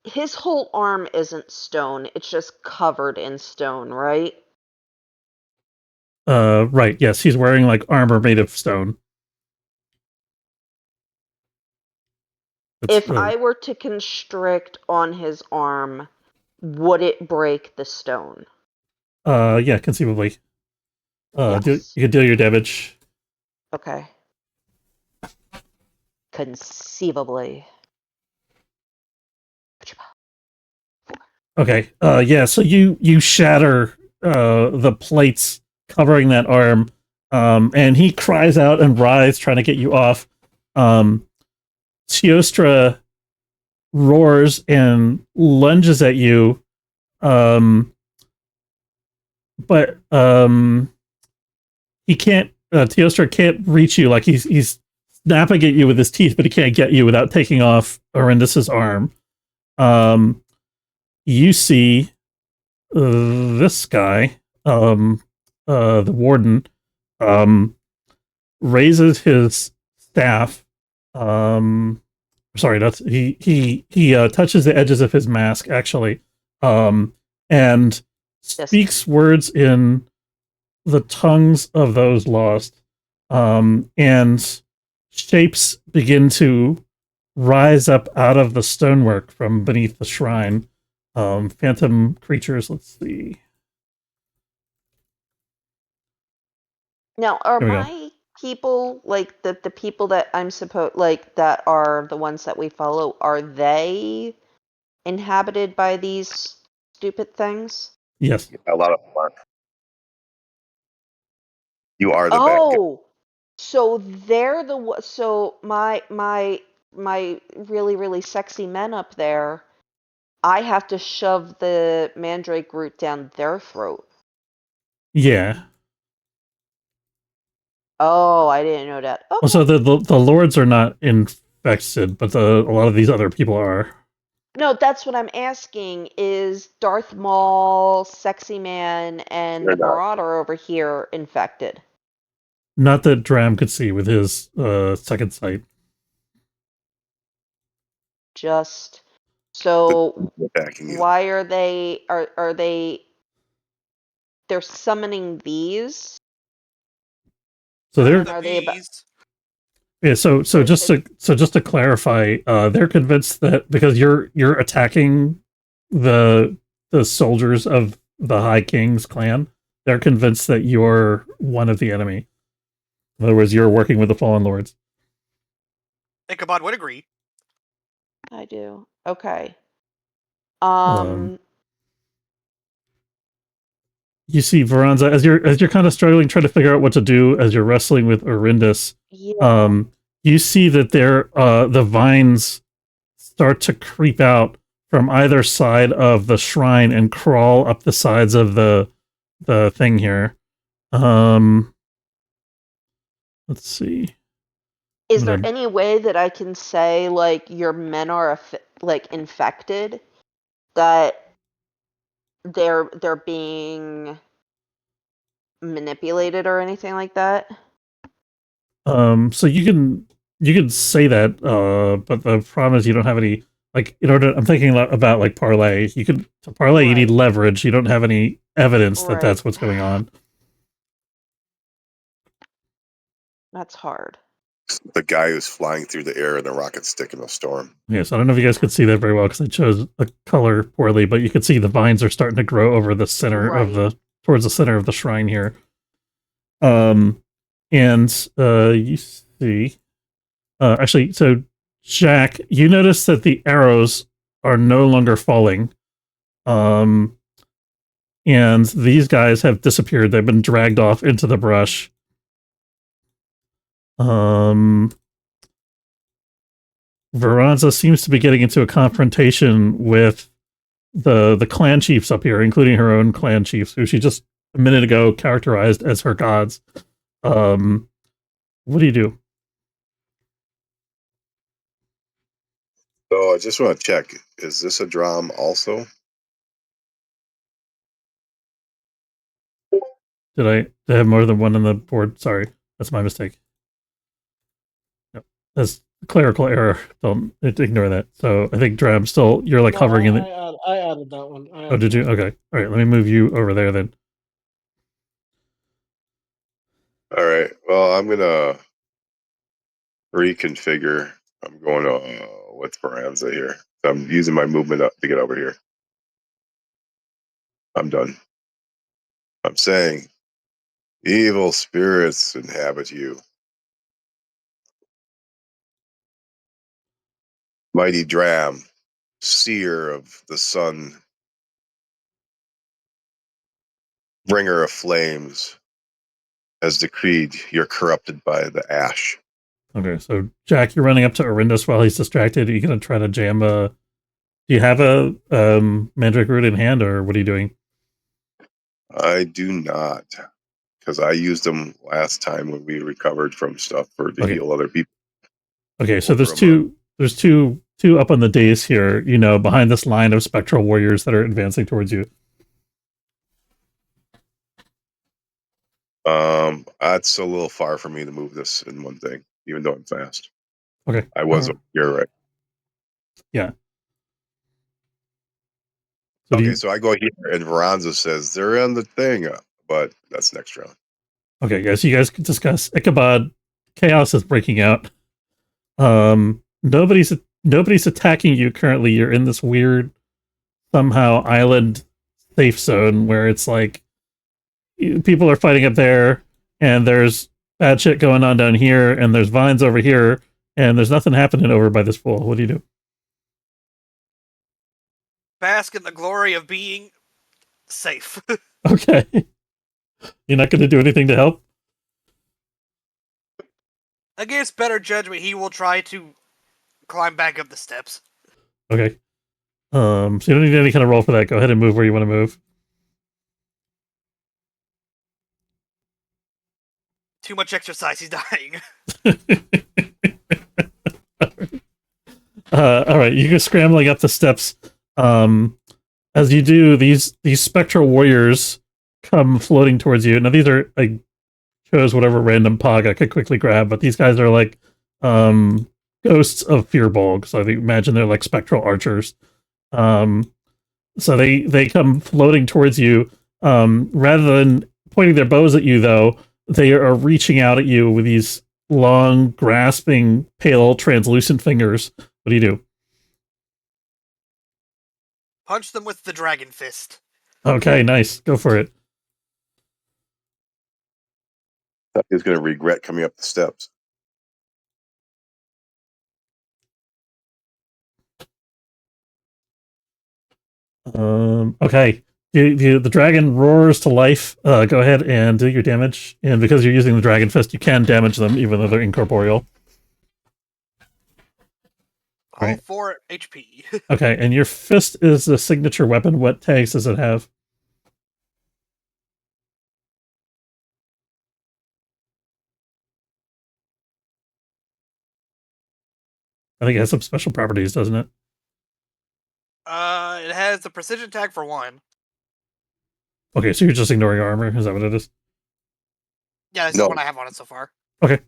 Speaker 2: his whole arm isn't stone. It's just covered in stone, right?
Speaker 1: Right. Yes, he's wearing like armor made of stone.
Speaker 2: If I were to constrict on his arm, would it break the stone?
Speaker 1: Yeah, conceivably.
Speaker 2: Yes.
Speaker 1: You can deal your damage.
Speaker 2: Okay. Conceivably.
Speaker 1: Okay. Yeah. So you shatter the plates covering that arm, and he cries out and writhes, trying to get you off. Teostra roars and lunges at you, but he can't. Teostra can't reach you. Like he's snapping at you with his teeth, but he can't get you without taking off Arendis's arm. You see this guy, the warden, raises his staff. Sorry, that's he touches the edges of his mask actually, and speaks words in the tongues of those lost, and shapes begin to rise up out of the stonework from beneath the shrine. Phantom creatures. Let's see.
Speaker 2: Now, are my people, like the people that I'm supposed, like that are the ones that we follow, are they inhabited by these stupid things?
Speaker 1: Yes.
Speaker 3: A lot of them are. You are the bad guy.
Speaker 2: Oh, so they're so my really sexy men up there, I have to shove the mandrake root down their throat.
Speaker 1: Yeah.
Speaker 2: Oh, I didn't know that. Okay.
Speaker 1: Well, so the lords are not infected, but a lot of these other people are.
Speaker 2: No, that's what I'm asking. Is Darth Maul, Sexy Man, and
Speaker 3: They're
Speaker 2: the
Speaker 3: not.
Speaker 2: Marauder over here infected?
Speaker 1: Not that Dram could see with his second sight.
Speaker 2: Just so
Speaker 3: Attacking you.
Speaker 2: why are they they're summoning these?
Speaker 1: So they're
Speaker 2: Are they about
Speaker 1: yeah. So just to clarify, they're convinced that because you're attacking the soldiers of the High King's clan, they're convinced that you're one of the enemy. In other words, you're working with the fallen lords.
Speaker 5: Ichabod would agree.
Speaker 2: I do. Okay.
Speaker 1: You see Veranza as you're kind of struggling, trying to figure out what to do as you're wrestling with Arindis.
Speaker 2: Yeah.
Speaker 1: You see that the vines start to creep out from either side of the shrine and crawl up the sides of the thing here. Let's see.
Speaker 2: Is there any way that I can say, like, your men are like infected, that they're being manipulated or anything like that?
Speaker 1: So you can say that, but the problem is you don't have any, like, in order. I'm thinking about like parlay. To parlay, you need leverage. You don't have any evidence that that's what's going on.
Speaker 2: That's hard.
Speaker 3: The guy who's flying through the air in a rocket stick in a storm.
Speaker 1: Yes, I don't know if you guys could see that very well because I chose a color poorly, but you can see the vines are starting to grow over the center of towards the center of the shrine here. And you see, actually, so Jack, you notice that the arrows are no longer falling. And these guys have disappeared. They've been dragged off into the brush. Veranza seems to be getting into a confrontation with the clan chiefs up here, including her own clan chiefs, who she just a minute ago characterized as her gods. What do you do?
Speaker 3: So I just want to check: is this a drum also?
Speaker 1: Did I have more than one on the board? Sorry, that's my mistake. Yep. That's clerical error. Don't ignore that. So I think Drab still, you're like hovering in the.
Speaker 4: I added that one.
Speaker 1: Oh, did you? Okay. All right. Let me move you over there then.
Speaker 3: All right. Well, I'm gonna reconfigure. I'm going to with Veranza here. So I'm using my movement up to get over here. I'm done. I'm saying, evil spirits inhabit you. Mighty Dram, seer of the sun, bringer of flames, has decreed you're corrupted by the ash.
Speaker 1: Okay, so Jack, you're running up to Orindus while he's distracted. Are you going to try to jam a... Do you have a Mandrake Root in hand, or what are you doing?
Speaker 3: I do not, because I used them last time when we recovered from stuff to heal other people.
Speaker 1: Okay, so there's two up on the dais here, you know, behind this line of spectral warriors that are advancing towards you.
Speaker 3: That's a little far for me to move this in one thing, even though I'm fast.
Speaker 1: Okay.
Speaker 3: I was you're right.
Speaker 1: Yeah. So
Speaker 3: okay, so I go here and Veranza says they're in the thing, but that's next round.
Speaker 1: Okay, guys, you guys can discuss Ichabod. Chaos is breaking out. Nobody's attacking you currently. You're in this weird, somehow island safe zone where it's like people are fighting up there, and there's bad shit going on down here, and there's vines over here, and there's nothing happening over by this pool. What do you do?
Speaker 5: Bask in the glory of being safe.
Speaker 1: Okay. You're not going to do anything to help?
Speaker 5: Against better judgment, he will try to climb back up the steps.
Speaker 1: Okay. So you don't need any kind of roll for that. Go ahead and move where you want to move.
Speaker 5: Too much exercise, he's dying.
Speaker 1: All right, you go scrambling up the steps. As you do, these spectral warriors come floating towards you. Now these are, I chose whatever random pog I could quickly grab, but these guys are like ghosts of Fearbolg. So I imagine they're like spectral archers. So they come floating towards you. Rather than pointing their bows at you, though, they are reaching out at you with these long, grasping, pale, translucent fingers. What do you do?
Speaker 5: Punch them with the dragon fist.
Speaker 1: Okay, nice. Go for it.
Speaker 3: He's going to regret coming up the steps.
Speaker 1: Okay. The dragon roars to life. Go ahead and do your damage. And because you're using the dragon fist, you can damage them, even though they're incorporeal.
Speaker 5: All 4 HP.
Speaker 1: Okay, and your fist is a signature weapon. What tags does it have? I think it has some special properties, doesn't it?
Speaker 5: It has the precision tag for 1.
Speaker 1: Okay, so you're just ignoring armor. Is that what it is?
Speaker 5: Yeah, that's the one I have on it so far.
Speaker 1: Okay.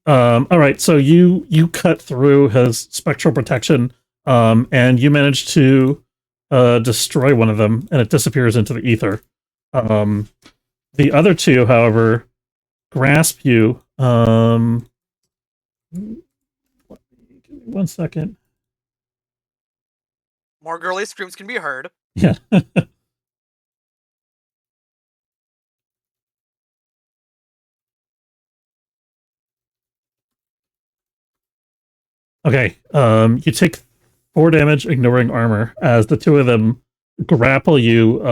Speaker 1: All right. So you cut through his spectral protection, and you manage to destroy one of them, and it disappears into the ether. The other two, however, grasp you. Give me 1 second.
Speaker 5: More girly screams can be heard.
Speaker 1: Yeah. Okay. You take 4 damage, ignoring armor, as the two of them grapple you.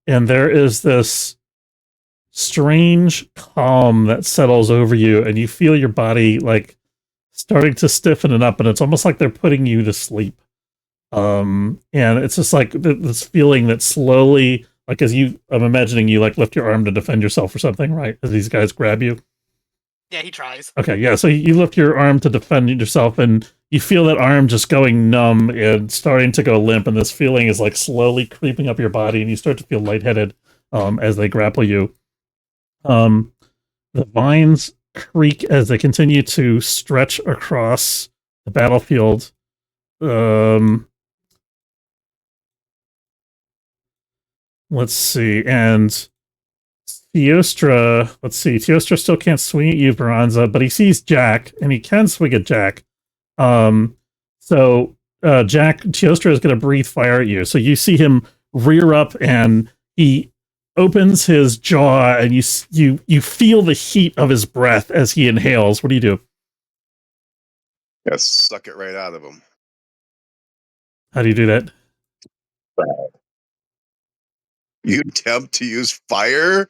Speaker 1: And there is this strange calm that settles over you, and you feel your body like starting to stiffen it up, and it's almost like they're putting you to sleep. And it's just like this feeling that slowly, like as I'm imagining you like lift your arm to defend yourself or something, right? As these guys grab you.
Speaker 5: Yeah, he tries.
Speaker 1: Okay, yeah, so you lift your arm to defend yourself, and you feel that arm just going numb and starting to go limp, and this feeling is like slowly creeping up your body, and you start to feel lightheaded as they grapple you. The vines creak as they continue to stretch across the battlefield. Let's see, and Teostra still can't swing at you, Veranza, but he sees Jack, and he can swing at Jack. So So Jack Chiostra is going to breathe fire at you. So you see him rear up, and he opens his jaw, and you feel the heat of his breath as he inhales. What do you do?
Speaker 3: Yeah, suck it right out of him.
Speaker 1: How do you do that?
Speaker 3: You attempt to use fire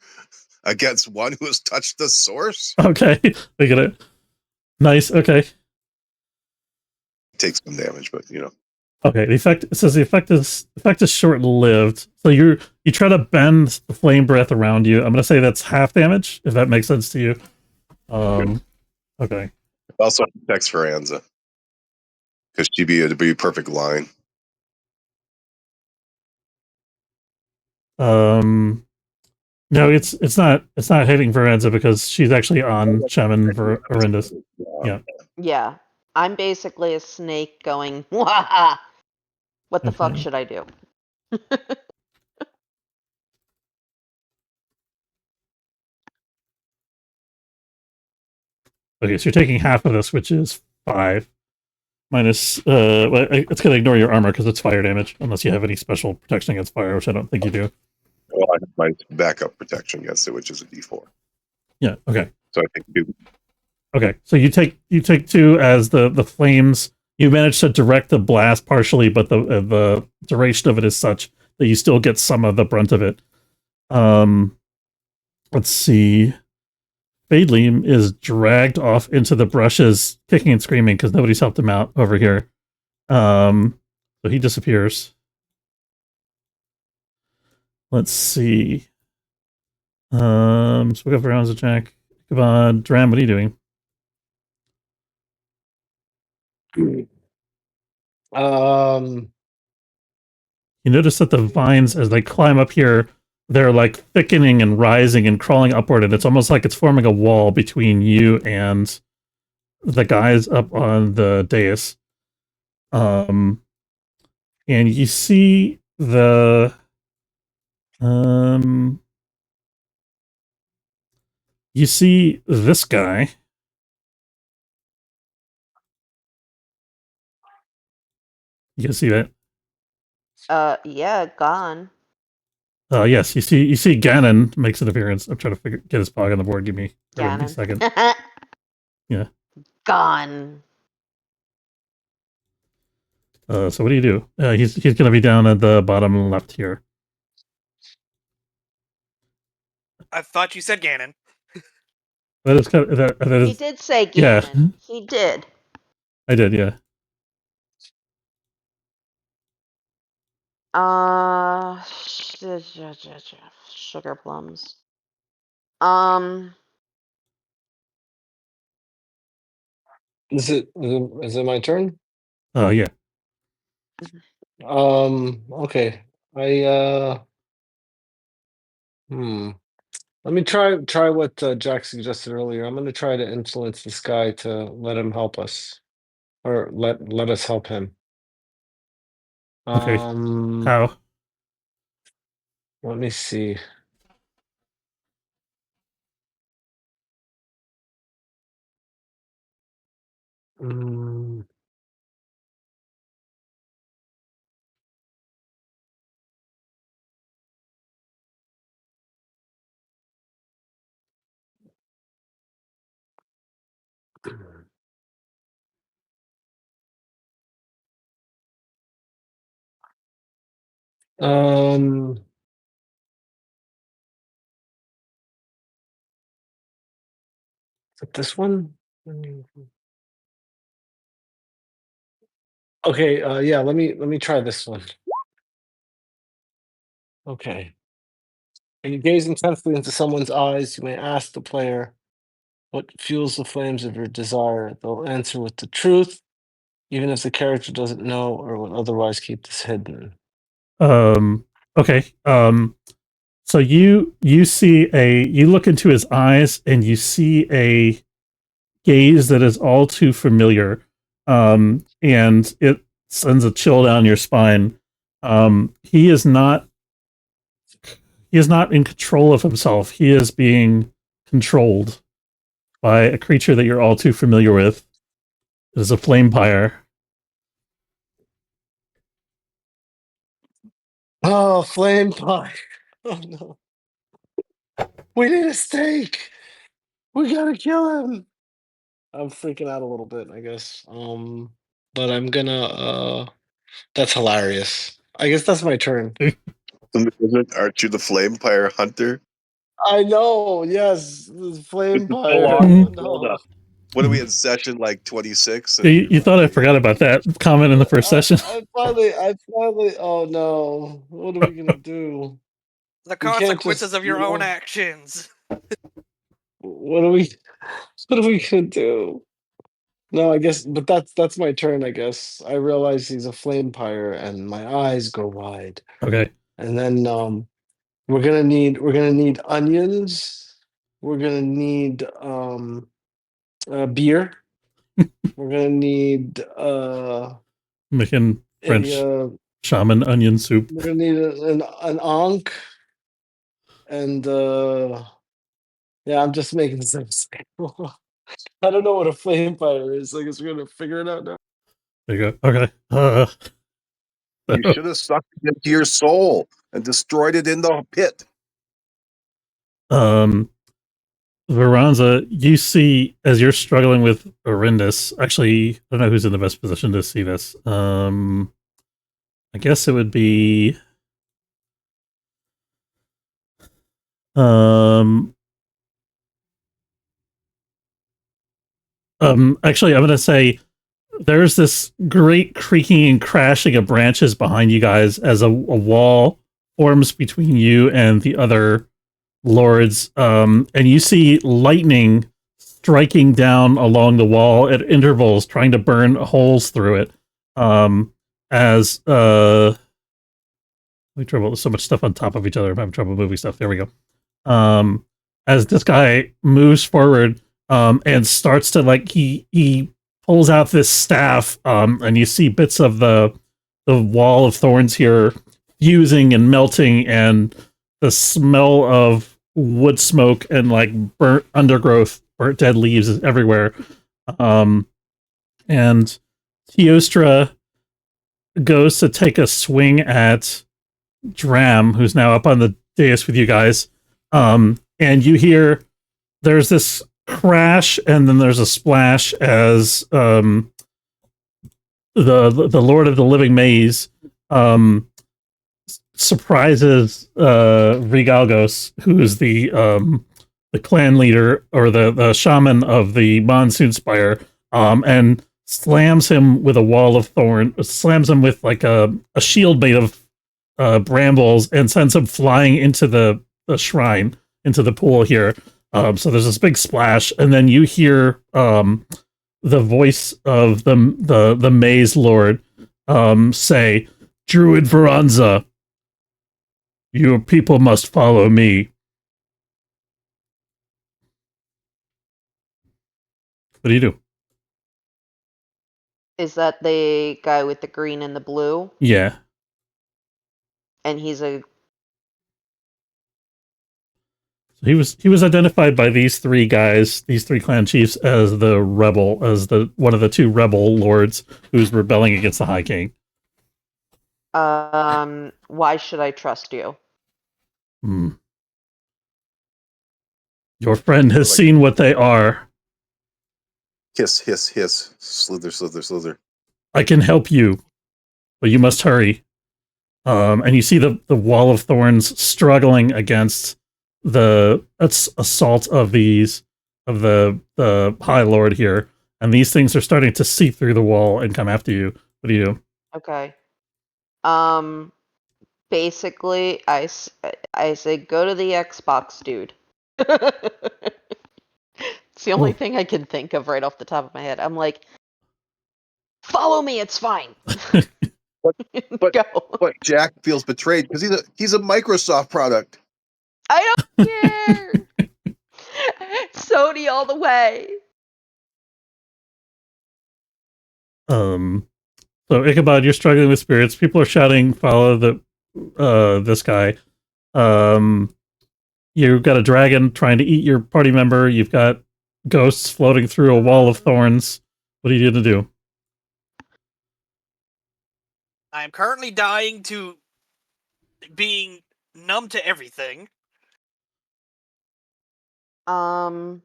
Speaker 3: against one who has touched the source?
Speaker 1: Okay, we get it. Nice. Okay.
Speaker 3: Takes some damage, but you know.
Speaker 1: Okay. The effect, it says the effect is short lived. So you try to bend the flame breath around you. I'm gonna say that's half damage, if that makes sense to you. Okay.
Speaker 3: Also protects Feranza, because she'd be a perfect line.
Speaker 1: No, it's not hitting Veranza because she's actually on Shaman Arendis. Yeah.
Speaker 2: Yeah. I'm basically a snake going, Wah! What the fuck should I do?
Speaker 1: Okay, so you're taking half of this, which is 5. Minus, well, it's going to ignore your armor because it's fire damage, unless you have any special protection against fire, which I don't think you do.
Speaker 3: Well, I have my backup protection against it, which is a D4.
Speaker 1: Yeah, okay.
Speaker 3: So I think 2.
Speaker 1: Okay, so you take 2 as the flames. You manage to direct the blast partially, but the duration of it is such that you still get some of the brunt of it. Let's see. Fadelium is dragged off into the brushes, kicking and screaming because nobody's helped him out over here. So he disappears. Let's see. So we got rounds of Jack. Come on, Dram, what are you doing? You notice that the vines, as they climb up here, they're like thickening and rising and crawling upward, and it's almost like it's forming a wall between you and the guys up on the dais. And you see you see this guy. You can see that.
Speaker 2: Yeah, gone.
Speaker 1: Yes, you see Ganon makes an appearance. I'm trying to get his pog on the board. Give me a second. Yeah.
Speaker 2: Gone.
Speaker 1: So what do you do? He's going to be down at the bottom left here.
Speaker 5: I thought you said Ganon.
Speaker 1: That is kind of, that is,
Speaker 2: He did say Ganon.
Speaker 1: Yeah.
Speaker 2: He did.
Speaker 1: I did, yeah.
Speaker 2: Sugar plums.
Speaker 4: Is it my turn?
Speaker 1: Yeah.
Speaker 4: Okay. Let me try what Jack suggested earlier. I'm going to try to influence this guy to let him help us, or let us help him.
Speaker 1: Okay. How?
Speaker 4: Let me see. Is it this one? Okay, yeah, let me try this one. Okay. When you gaze intensely into someone's eyes, you may ask the player what fuels the flames of your desire. They'll answer with the truth, even if the character doesn't know or would otherwise keep this hidden.
Speaker 1: Okay. So you look into his eyes and you see a gaze that is all too familiar. And it sends a chill down your spine. He is not in control of himself. He is being controlled by a creature that you're all too familiar with. It is a flame pyre.
Speaker 4: Oh, flame pie. Oh no. We need a steak. We gotta kill him. I'm freaking out a little bit, I guess. But I'm gonna that's hilarious. I guess that's my turn.
Speaker 3: Aren't you the flame fire hunter?
Speaker 4: I know, yes. Flame
Speaker 3: This is so
Speaker 4: pie.
Speaker 3: long
Speaker 4: Oh
Speaker 3: build
Speaker 4: no.
Speaker 3: up. What are we in session like 26?
Speaker 1: You thought I forgot about that comment in the first session.
Speaker 4: I finally oh no. What are we gonna do?
Speaker 5: The
Speaker 4: We can't
Speaker 5: consequences
Speaker 4: just
Speaker 5: of your own actions.
Speaker 4: what are we gonna do? No, I guess, but that's my turn. I guess I realize he's a flame pyre, and my eyes go wide.
Speaker 1: Okay.
Speaker 4: And then we're gonna need onions. We're gonna need beer. We're gonna need
Speaker 1: Making French
Speaker 4: a
Speaker 1: shaman onion soup.
Speaker 4: we're gonna need an ankh, and yeah, I'm just making some. I don't know what a flame fire is. I guess we're gonna figure it out now.
Speaker 1: There you go. Okay.
Speaker 3: You should have sucked it into your soul and destroyed it in the pit.
Speaker 1: Veranza, you see as you're struggling with Orindus. Actually, I don't know who's in the best position to see this. I guess it would be actually I'm gonna say there's this great creaking and crashing of branches behind you guys as a wall forms between you and the other lords, and you see lightning striking down along the wall at intervals, trying to burn holes through it. As we trouble, there's so much stuff on top of each other. I'm having trouble moving stuff. There we go. As this guy moves forward, and starts to he pulls out this staff, and you see bits of the wall of thorns here fusing and melting, and the smell of wood smoke and like burnt undergrowth, burnt dead leaves is everywhere. And Teostra goes to take a swing at Dram, who's now up on the dais with you guys. And you hear there's this crash, and then there's a splash as the Lord of the Living Maze surprises Rigalgos, who is the clan leader or the shaman of the Monsoon Spire, and slams him with a wall of thorn, slams him with like a shield made of brambles, and sends him flying into the shrine, into the pool here. So there's this big splash, and then you hear the voice of the Maze Lord say, "Druid Veranza, your people must follow me." What do you do?
Speaker 2: Is that the guy with the green and the blue?
Speaker 1: Yeah.
Speaker 2: And he's a
Speaker 1: He was identified by these three guys, these three clan chiefs, as the rebel, as the one of the two rebel lords who's rebelling against the High King.
Speaker 2: why should I trust you?
Speaker 1: Your friend has seen what they are.
Speaker 3: Hiss, hiss, hiss. Slither, slither, slither.
Speaker 1: I can help you, but you must hurry. And you see the wall of thorns struggling against the assault of the High Lord here, and these things are starting to seep through the wall and come after you. What do you do?
Speaker 2: Okay. Basically, I say go to the Xbox, dude. It's the only thing I can think of right off the top of my head. I'm like, follow me, it's fine.
Speaker 3: But Jack feels betrayed because he's a Microsoft product.
Speaker 2: I don't care. Sony all the way.
Speaker 1: So Ichabod, you're struggling with spirits. People are shouting, "Follow this guy." You've got a dragon trying to eat your party member. You've got ghosts floating through a wall of thorns. What are you going to do?
Speaker 5: I'm currently dying to being numb to everything.
Speaker 1: Yeah,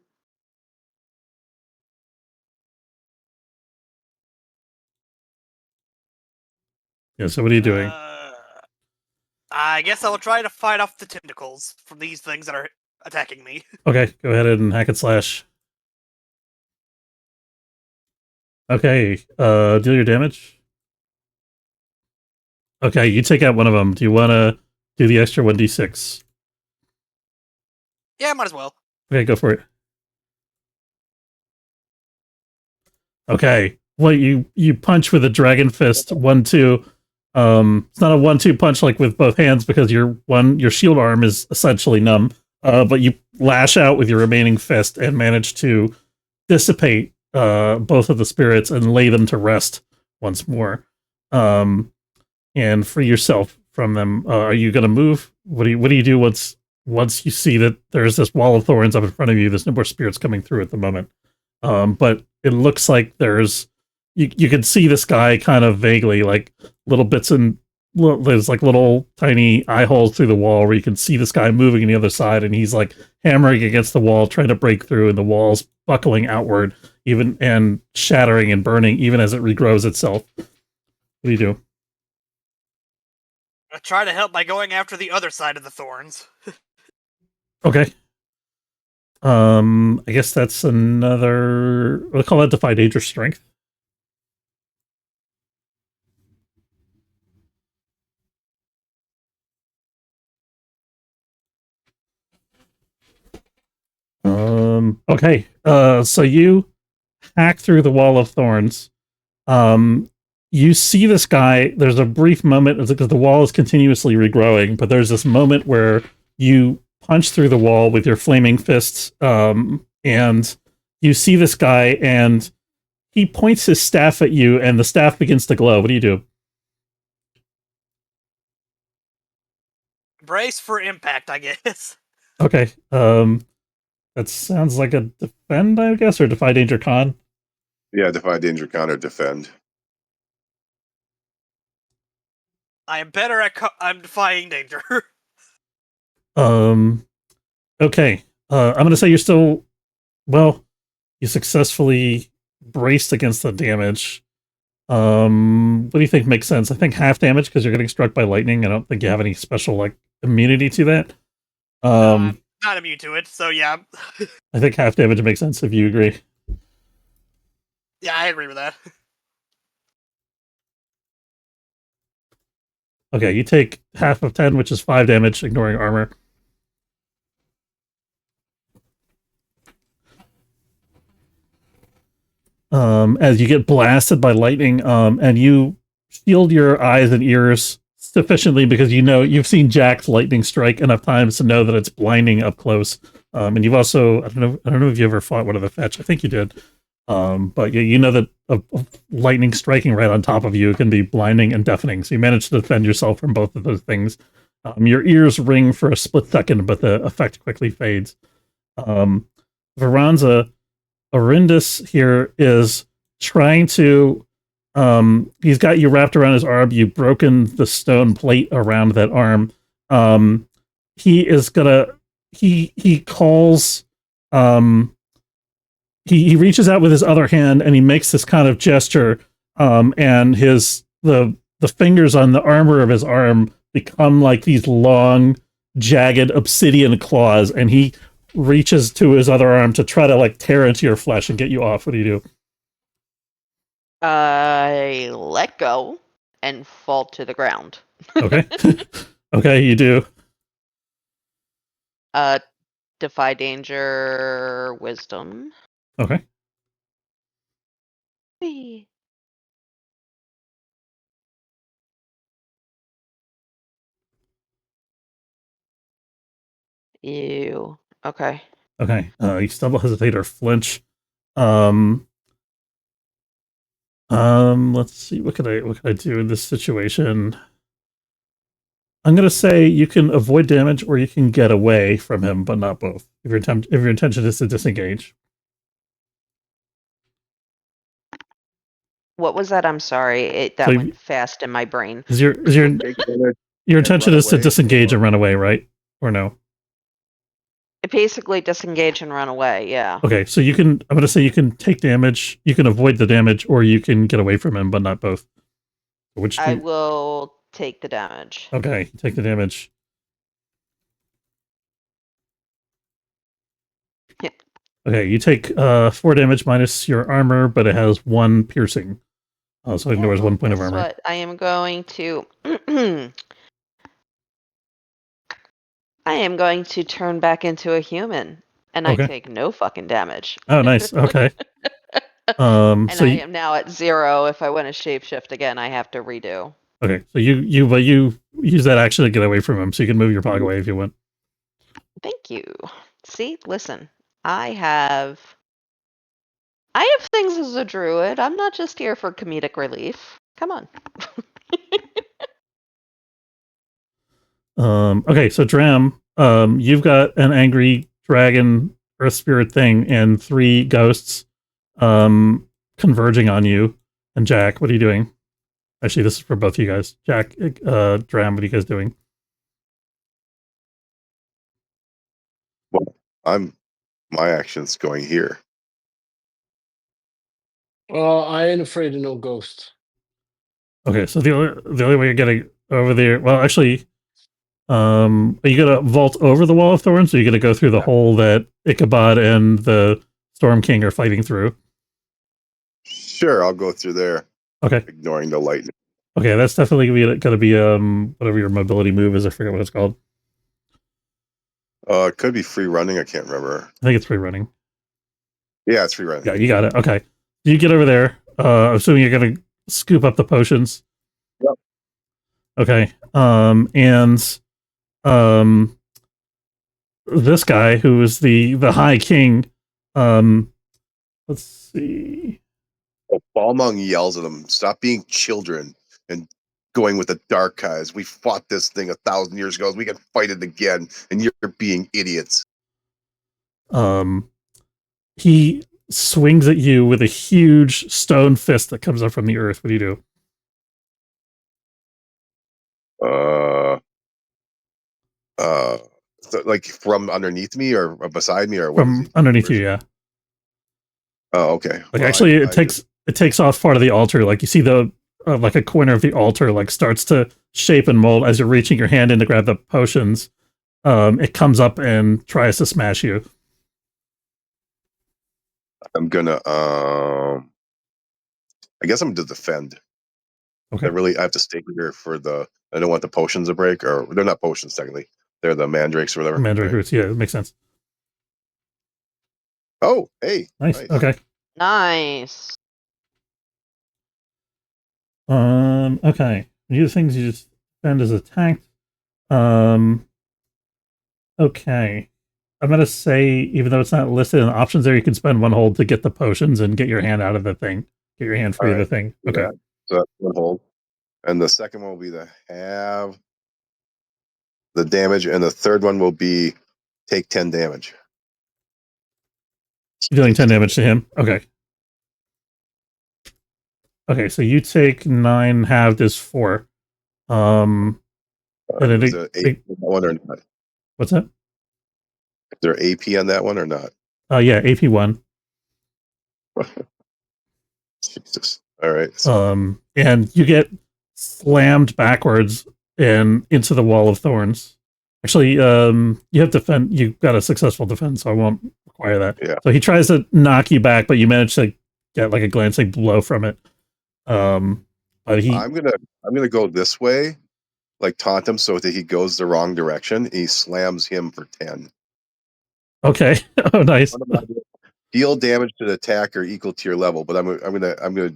Speaker 1: so what are you doing?
Speaker 5: I guess I'll try to fight off the tentacles from these things that are attacking me.
Speaker 1: Okay, go ahead and hack and slash. Okay, deal your damage. Okay, you take out one of them. Do you want to do the extra 1d6?
Speaker 5: Yeah, might as well.
Speaker 1: Okay, go for it. Okay, well, you punch with a dragon fist, 1-2. It's not a 1-2 punch like with both hands because your shield arm is essentially numb. But you lash out with your remaining fist and manage to dissipate both of the spirits and lay them to rest once more, and free yourself from them. Are you going to move? What do you do once you see that there's this wall of thorns up in front of you? There's no more spirits coming through at the moment, but it looks like there's you can see this guy kind of vaguely, like little bits and there's like little tiny eye holes through the wall where you can see this guy moving on the other side, and he's like hammering against the wall trying to break through, and the wall's buckling outward even and shattering and burning even as it regrows itself. What do you do?
Speaker 5: I try to help by going after the other side of the thorns.
Speaker 1: Okay. I guess that's another, we'll call that Defy Danger Strength. Okay. So you hack through the wall of thorns. You see this guy. There's a brief moment because the wall is continuously regrowing, but there's this moment where you punch through the wall with your flaming fists, and you see this guy, and he points his staff at you, and the staff begins to glow. What do you do?
Speaker 5: Brace for impact, I guess.
Speaker 1: Okay. That sounds like a defend, I guess, or Defy Danger Con.
Speaker 3: Yeah, Defy Danger Con or defend.
Speaker 5: I am better at I'm defying danger.
Speaker 1: Okay. I'm going to say you're still, well, you successfully braced against the damage. What do you think makes sense? I think half damage because you're getting struck by lightning. I don't think you have any special like immunity to that.
Speaker 5: I'm not immune to it, so yeah.
Speaker 1: I think half damage makes sense if you agree.
Speaker 5: Yeah, I agree with that.
Speaker 1: Okay, you take half of 10, which is 5 damage, ignoring armor. As you get blasted by lightning, and you shield your eyes and ears sufficiently because you know you've seen Jack's lightning strike enough times to know that it's blinding up close. And you've also, I don't know if you ever fought one of the fetch. I think you did. But you know that a lightning striking right on top of you can be blinding and deafening. So you manage to defend yourself from both of those things. Your ears ring for a split second, but the effect quickly fades. Veranza Arindus here is trying to, he's got you wrapped around his arm. You've broken the stone plate around that arm. He is gonna, he calls, he reaches out with his other hand and he makes this kind of gesture, and the fingers on the armor of his arm become like these long, jagged obsidian claws, and he reaches to his other arm to try to like tear into your flesh and get you off. What do you do?
Speaker 2: I let go and fall to the ground.
Speaker 1: Okay. Okay, you do.
Speaker 2: Defy danger, wisdom.
Speaker 1: Okay.
Speaker 2: Whee. Ew. Okay.
Speaker 1: Okay. You stumble, hesitate, or flinch. Let's see. What could I do in this situation? I'm gonna say you can avoid damage or you can get away from him, but not both. If your intention is to disengage.
Speaker 2: What was that? I'm sorry. That
Speaker 1: So
Speaker 2: went fast in my brain.
Speaker 1: is your Your
Speaker 3: And
Speaker 1: intention
Speaker 3: run
Speaker 1: is to
Speaker 3: away,
Speaker 1: disengage
Speaker 3: or-
Speaker 1: and run away, right? Or no?
Speaker 2: Basically disengage and run away, yeah.
Speaker 1: Okay, so you can. I'm going to say you can take damage. You can avoid the damage, or you can get away from him, but not both. Which
Speaker 2: I
Speaker 1: do?
Speaker 2: will take the damage.
Speaker 1: Okay, take the damage.
Speaker 2: Yep.
Speaker 1: Okay, you take 4 damage minus your armor, but it has 1 piercing. So it ignores 1 point of
Speaker 2: Guess
Speaker 1: armor.
Speaker 2: what? I am going to I am going to turn back into a human, and I
Speaker 1: Okay.
Speaker 2: take no fucking damage.
Speaker 1: Oh, nice. Okay.
Speaker 2: And
Speaker 1: So
Speaker 2: I
Speaker 1: you,
Speaker 2: am now at 0. If I want to shapeshift again, I have to redo.
Speaker 1: okay, so you use that action to get away from him, so you can move your pog away if you want.
Speaker 2: Thank you. See, listen, I have things as a druid. I'm not just here for comedic relief. Come on.
Speaker 1: Okay, so Dram, you've got an angry dragon earth spirit thing and 3 ghosts converging on you. And Jack, what are you doing? Actually, this is for both of you guys. Jack, Dram, what are you guys doing?
Speaker 3: Well, my action's going here.
Speaker 4: Well, I ain't afraid of no ghosts.
Speaker 1: Okay, so the only way you're getting over there, well, actually, are you gonna vault over the wall of thorns, or are you gonna go through the hole that Ichabod and the Storm King are fighting through?
Speaker 3: Sure, I'll go through there,
Speaker 1: Okay.
Speaker 3: ignoring the lightning.
Speaker 1: Okay, that's definitely gonna be whatever your mobility move is. I forget what it's called.
Speaker 3: It could be free running. I can't remember.
Speaker 1: I think it's free running.
Speaker 3: Yeah, it's free running.
Speaker 1: Yeah, you got it. Okay, you get over there. Assuming you're gonna scoop up the potions.
Speaker 3: Yep.
Speaker 1: Okay. And this guy who is the High King. Let's see.
Speaker 3: Balmung yells at them, "Stop being children and going with the dark eyes. We fought this thing 1,000 years ago. We can fight it again, and you're being idiots."
Speaker 1: He swings at you with a huge stone fist that comes up from the earth. What do you do?
Speaker 3: So, like from underneath me or beside me, or what?
Speaker 1: From underneath you, yeah.
Speaker 3: Oh, okay.
Speaker 1: Like actually, it takes off part of the altar. Like you see the like a corner of the altar like starts to shape and mold as you're reaching your hand in to grab the potions. It comes up and tries to smash you.
Speaker 3: I'm gonna I guess I'm to defend.
Speaker 1: Okay.
Speaker 3: I have to stay here for I don't want the potions to break, or they're not potions technically. They're the mandrakes or whatever.
Speaker 1: Mandrake
Speaker 3: right?
Speaker 1: roots, yeah, it makes sense.
Speaker 3: Oh, hey.
Speaker 1: Nice. Okay.
Speaker 2: Nice.
Speaker 1: Okay. These things you just spend as attacked. Okay. I'm gonna say, even though it's not listed in the options there, you can spend 1 hold to get the potions and get your hand out of the thing. Get your hand free of the thing. Okay.
Speaker 3: Yeah. So that's 1 hold. And the second one will be to have the damage, and the third one will be take 10 damage.
Speaker 1: You're dealing 10 damage to him. Okay. Okay, so you take 9, halved is 4. And then
Speaker 3: Is there AP on that one or not?
Speaker 1: what's that?
Speaker 3: Is there AP on that one or not?
Speaker 1: Yeah, AP1.
Speaker 3: Jesus. All right. So.
Speaker 1: And you get slammed backwards and into the wall of thorns. Actually, you have defend. You got a successful defense, so I won't require that.
Speaker 3: Yeah.
Speaker 1: So he tries to knock you back, but you manage to get like a glancing blow from it. But
Speaker 3: I'm gonna go this way, like taunt him so that he goes the wrong direction. He slams him for 10.
Speaker 1: Okay. Oh, nice.
Speaker 3: Deal damage to the attacker equal to your level, but I'm gonna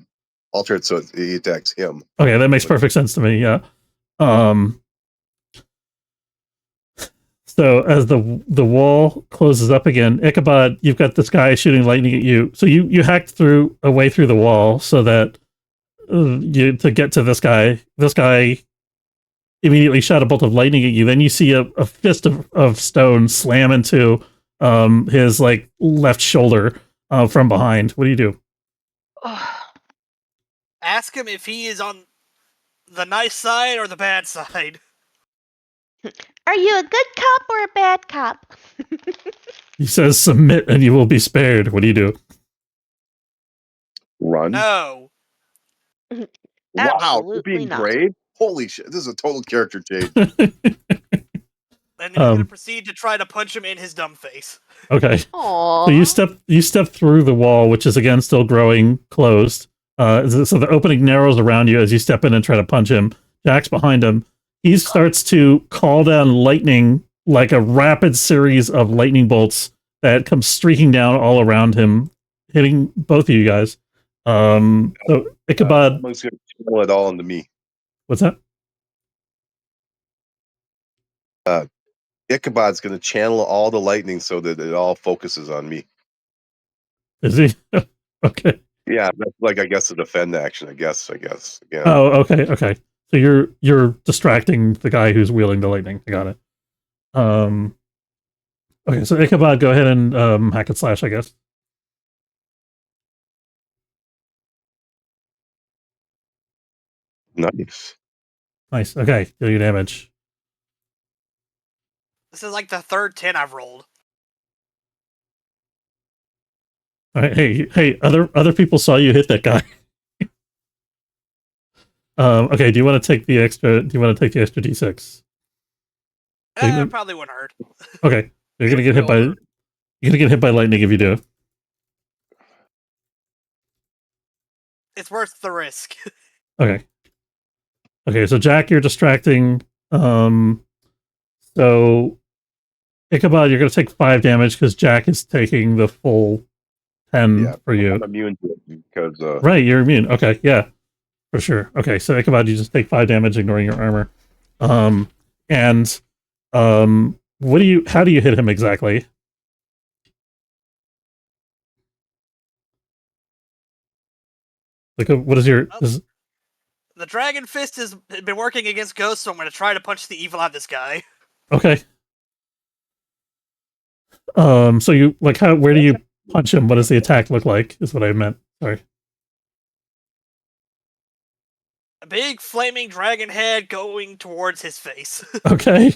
Speaker 3: alter it so he attacks him.
Speaker 1: Okay, that makes perfect sense to me. Yeah. So as the wall closes up again, Ichabod, you've got this guy shooting lightning at you. So you hacked a way through the wall so that to get to this guy. This guy immediately shot a bolt of lightning at you. Then you see a fist of stone slam into his like left shoulder from behind. What do you do?
Speaker 5: Ask him if he is on the nice side or the bad side.
Speaker 2: Are you a good cop or a bad cop?
Speaker 1: He says, "Submit, and you will be spared." What do you do?
Speaker 3: Run.
Speaker 5: No.
Speaker 3: Wow, you're
Speaker 2: Absolutely
Speaker 3: being
Speaker 2: not.
Speaker 3: brave. Holy shit! This is a total character change.
Speaker 5: And he's gonna proceed to try to punch him in his dumb face.
Speaker 1: Okay.
Speaker 2: Aww.
Speaker 1: So you step through the wall, which is again still growing closed. So the opening narrows around you as you step in and try to punch him. Jack's behind him. He starts to call down lightning, like a rapid series of lightning bolts that come streaking down all around him, hitting both of you guys. So Ichabod,
Speaker 3: I'm just gonna channel it all into me.
Speaker 1: what's that?
Speaker 3: Ichabod's gonna channel all the lightning so that it all focuses on me.
Speaker 1: Is he? Okay.
Speaker 3: Yeah, that's like I guess a defend action. I guess. Yeah.
Speaker 1: Oh, okay. So you're distracting the guy who's wielding the lightning. I got it. Okay, so Ichabod, go ahead and hack and slash, I guess.
Speaker 3: Nice.
Speaker 1: Nice. Okay, deal your damage.
Speaker 5: This is like the third 10 I've rolled.
Speaker 1: All right, hey, other people saw you hit that guy. Okay, do you want to take the extra D6?
Speaker 5: Probably wouldn't hurt.
Speaker 1: Okay, you're gonna get hit by lightning if you do.
Speaker 5: It's worth the risk.
Speaker 1: Okay. Okay, so Jack, you're distracting. So Ichabod, you're gonna take 5 damage because Jack is taking the full 10 for you.
Speaker 3: I'm immune to it because
Speaker 1: Right, you're immune. Okay, yeah, for sure. Okay, so Ichabod, you just take 5 damage, ignoring your armor. How do you hit him exactly? Like, what is your?
Speaker 5: The Dragon Fist has been working against ghosts, so I'm going to try to punch the evil out of this guy.
Speaker 1: Okay. So you where do you punch him? What does the attack look like? Is what I meant. Sorry.
Speaker 5: A big flaming dragon head going towards his face.
Speaker 1: Okay.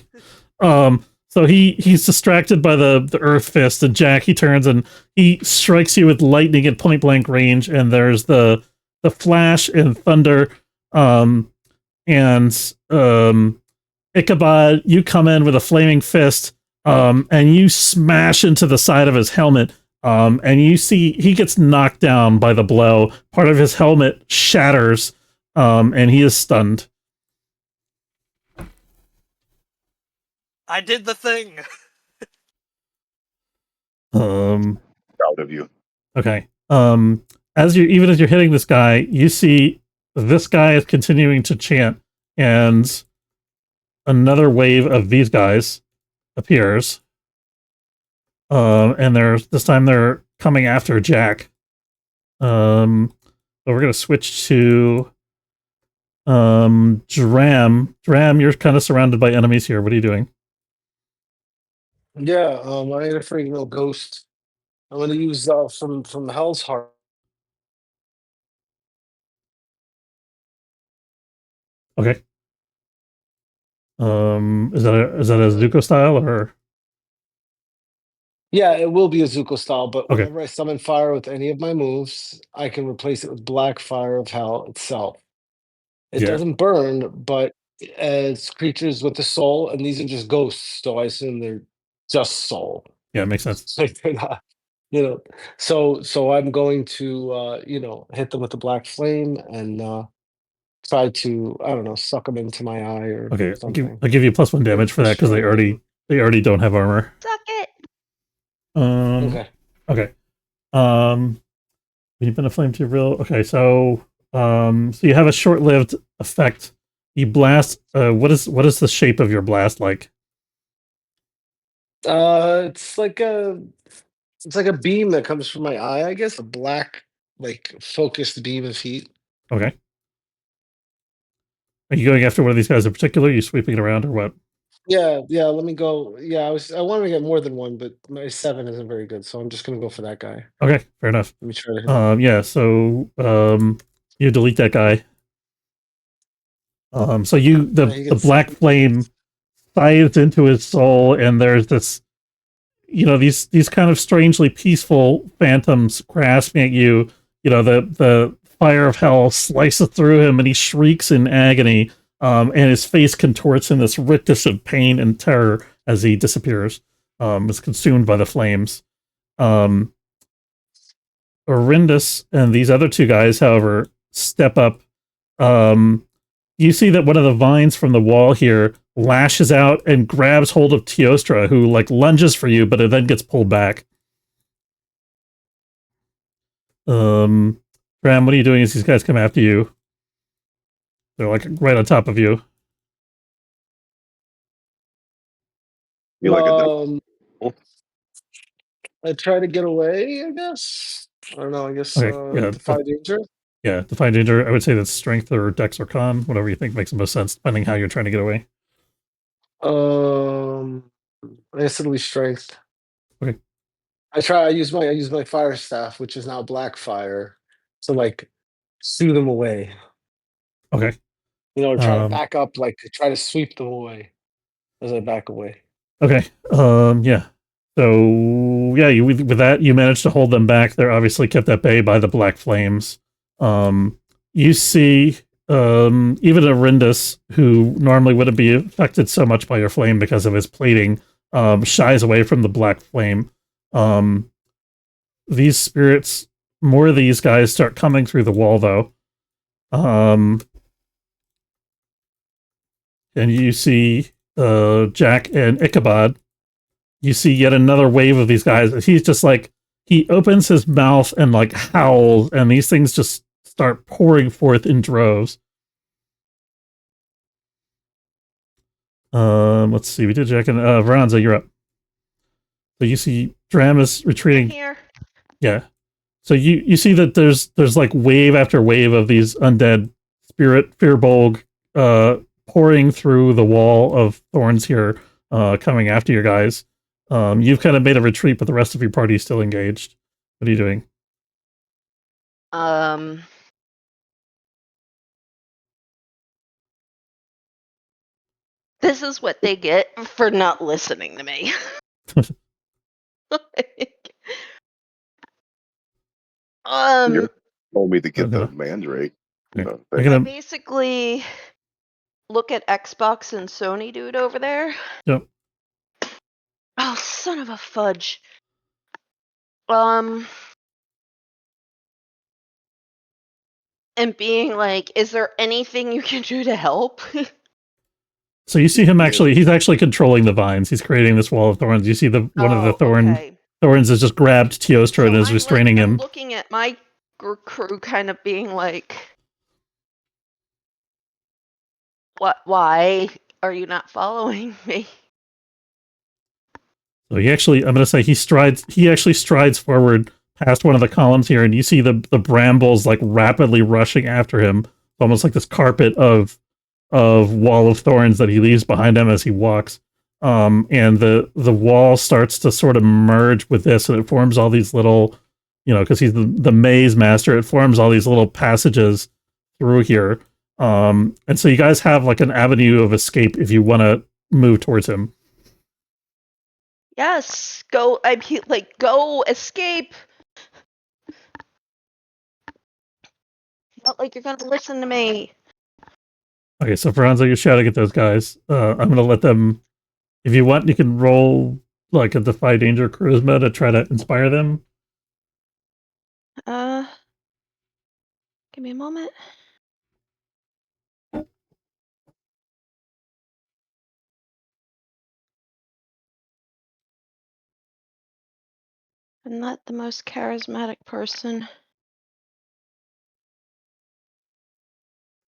Speaker 1: So he's distracted by the earth fist, and Jack, he turns and he strikes you with lightning at point blank range, and there's the flash and thunder. Ichabod, you come in with a flaming fist, and you smash into the side of his helmet. And you see he gets knocked down by the blow. Part of his helmet shatters, and he is stunned.
Speaker 5: I did the thing.
Speaker 3: proud of you.
Speaker 1: Okay. As you're hitting this guy, you see this guy is continuing to chant, and another wave of these guys appears. And this time they're coming after Jack. So we're gonna switch to Dram. Dram, you're kind of surrounded by enemies here. What are you doing?
Speaker 4: Yeah, I had a freaking little ghost. I'm gonna use from Hell's Heart.
Speaker 1: Okay. Is that a Zuko style or?
Speaker 4: Yeah, it will be a Zuko style, but
Speaker 1: Okay.
Speaker 4: whenever I summon fire with any of my moves, I can replace it with Black Fire of Hell itself. It
Speaker 1: Yeah.
Speaker 4: doesn't burn, but it's creatures with a soul, and these are just ghosts, so I assume they're just soul.
Speaker 1: Yeah, it makes sense.
Speaker 4: Like they're not, So I'm going to hit them with the black flame and try to, I don't know, suck them into my eye or
Speaker 1: Okay,
Speaker 4: something.
Speaker 1: I'll give you +1 damage for that because they already don't have armor.
Speaker 2: Suck it.
Speaker 4: Okay.
Speaker 1: Okay. You've been a flame to real. Okay, so you have a short-lived effect. You blast. What is the shape of your blast like?
Speaker 4: It's like a beam that comes from my eye, I guess. A black, like focused beam of heat.
Speaker 1: Okay. Are you going after one of these guys in particular? Are you sweeping it around or what?
Speaker 4: Yeah. Let me go. Yeah, I wanted to get more than one, but my 7 isn't very good, so I'm just gonna go for that guy.
Speaker 1: Okay, fair enough.
Speaker 4: Let me try to hit him.
Speaker 1: Yeah. So you delete that guy. So the black flame scythed into his soul, and there's this, these kind of strangely peaceful phantoms grasping at you. The fire of hell slices through him, and he shrieks in agony, and his face contorts in this rictus of pain and terror as he disappears, is consumed by the flames. Orindus and these other two guys, however, step up. You see that one of the vines from the wall here lashes out and grabs hold of Teostra, who lunges for you, but it then gets pulled back. Bram, what are you doing as these guys come after you? They're right on top of you.
Speaker 3: You like a
Speaker 4: I try to get away, I guess. I don't know, I guess
Speaker 1: Okay,
Speaker 4: defy danger.
Speaker 1: Yeah, defy danger. I would say that's strength or dex or con, whatever you think makes the most sense, depending how you're trying to get away.
Speaker 4: I guess it'll be strength.
Speaker 1: Okay.
Speaker 4: I use my fire staff, which is now black fire, to sue them away.
Speaker 1: Okay.
Speaker 4: Try to back up, try to sweep them away as I back away.
Speaker 1: Okay. Yeah. So yeah, with that you managed to hold them back. They're obviously kept at bay by the black flames. You see, even Orindus, who normally wouldn't be affected so much by your flame because of his plating, shies away from the black flame. These spirits, more of these guys start coming through the wall, though. And you see Jack and Ichabod. You see yet another wave of these guys. He's just he opens his mouth and howls, and these things just start pouring forth in droves. Let's see. We did Jack and Veranza, you're up. So you see Dram is retreating.
Speaker 2: Here.
Speaker 1: Yeah. So you see that there's wave after wave of these undead spirit firbolg pouring through the wall of thorns here, coming after your guys. You've kind of made a retreat, but the rest of your party is still engaged. What are you doing?
Speaker 2: This is what they get for not listening to me.
Speaker 3: You told me to get the mandrake.
Speaker 2: I basically look at Xbox and Sony dude over there.
Speaker 1: Yep.
Speaker 2: Oh, son of a fudge. And being is there anything you can do to help?
Speaker 1: So you see him he's actually controlling the vines. He's creating this wall of thorns. You see one of the thorns has just grabbed Teostra and is restraining him.
Speaker 2: I'm looking at my crew kind of being what? Why are you not following me?
Speaker 1: So he actually strides forward past one of the columns here, and you see the brambles rapidly rushing after him, almost like this carpet of wall of thorns that he leaves behind him as he walks. And the wall starts to sort of merge with this, and it forms all these little, because he's the maze master, it forms all these little passages through here. And so you guys have an avenue of escape if you want to move towards him.
Speaker 2: Yes, go. Go escape. Not like you're gonna listen to me.
Speaker 1: Okay, so Veranza, you're shouting at those guys. I'm gonna let them. If you want, you can roll a defy danger charisma to try to inspire them.
Speaker 2: Give me a moment. I'm not the most charismatic person.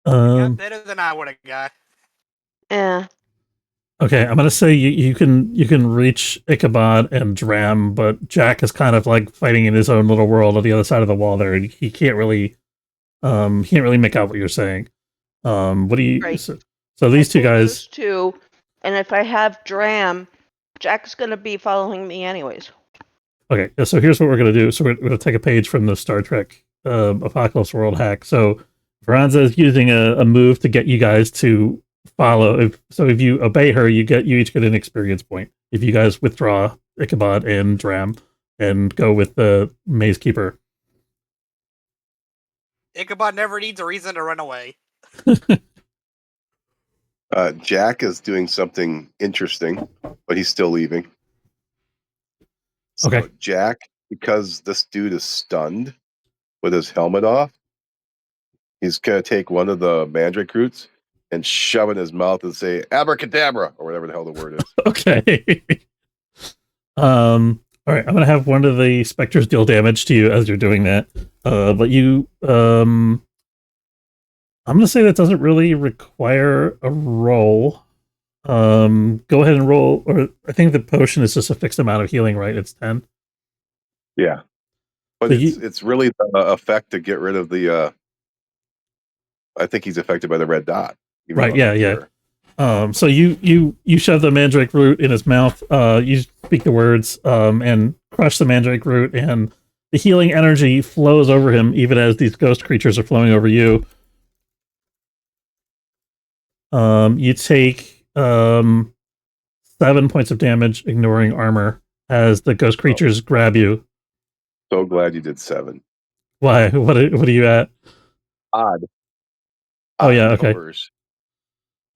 Speaker 5: Got better than I would have got.
Speaker 2: Yeah.
Speaker 1: Okay, I'm gonna say you can reach Ichabod and Dram, but Jack is kind of fighting in his own little world on the other side of the wall there, and he can't really make out what you're saying. What do you? Right. So these two guys.
Speaker 2: And if I have Dram, Jack's gonna be following me anyways.
Speaker 1: Okay, so here's what we're gonna do. So we're gonna take a page from the Star Trek Apocalypse World hack. So Veranza is using a move to get you guys to follow. If you obey her, you each get an experience point. If you guys withdraw Ichabod and Dram and go with the Maze Keeper.
Speaker 5: Ichabod never needs a reason to run away.
Speaker 3: Jack is doing something interesting, but he's still leaving. So
Speaker 1: Okay.
Speaker 3: Jack, because this dude is stunned with his helmet off, he's going to take one of the mandrake roots and shove it in his mouth and say, abracadabra, or whatever the hell the word is.
Speaker 1: Okay. All right, I'm gonna have one of the specters deal damage to you as you're doing that. But you, I'm gonna say that doesn't really require a roll. Go ahead and roll, or I think the potion is just a fixed amount of healing, right? It's 10.
Speaker 3: Yeah, but
Speaker 1: So
Speaker 3: it's really the effect to get rid of the. I think he's affected by the red dot.
Speaker 1: Right? Yeah, yeah. So you shove the mandrake root in his mouth. You speak the words, and crush the mandrake root, and the healing energy flows over him, even as these ghost creatures are flowing over you. You take 7 points of damage, ignoring armor, as the ghost creatures grab you.
Speaker 3: So glad you did 7.
Speaker 1: Why? What are you at?
Speaker 3: Odd.
Speaker 1: Oh yeah, okay.
Speaker 3: Numbers.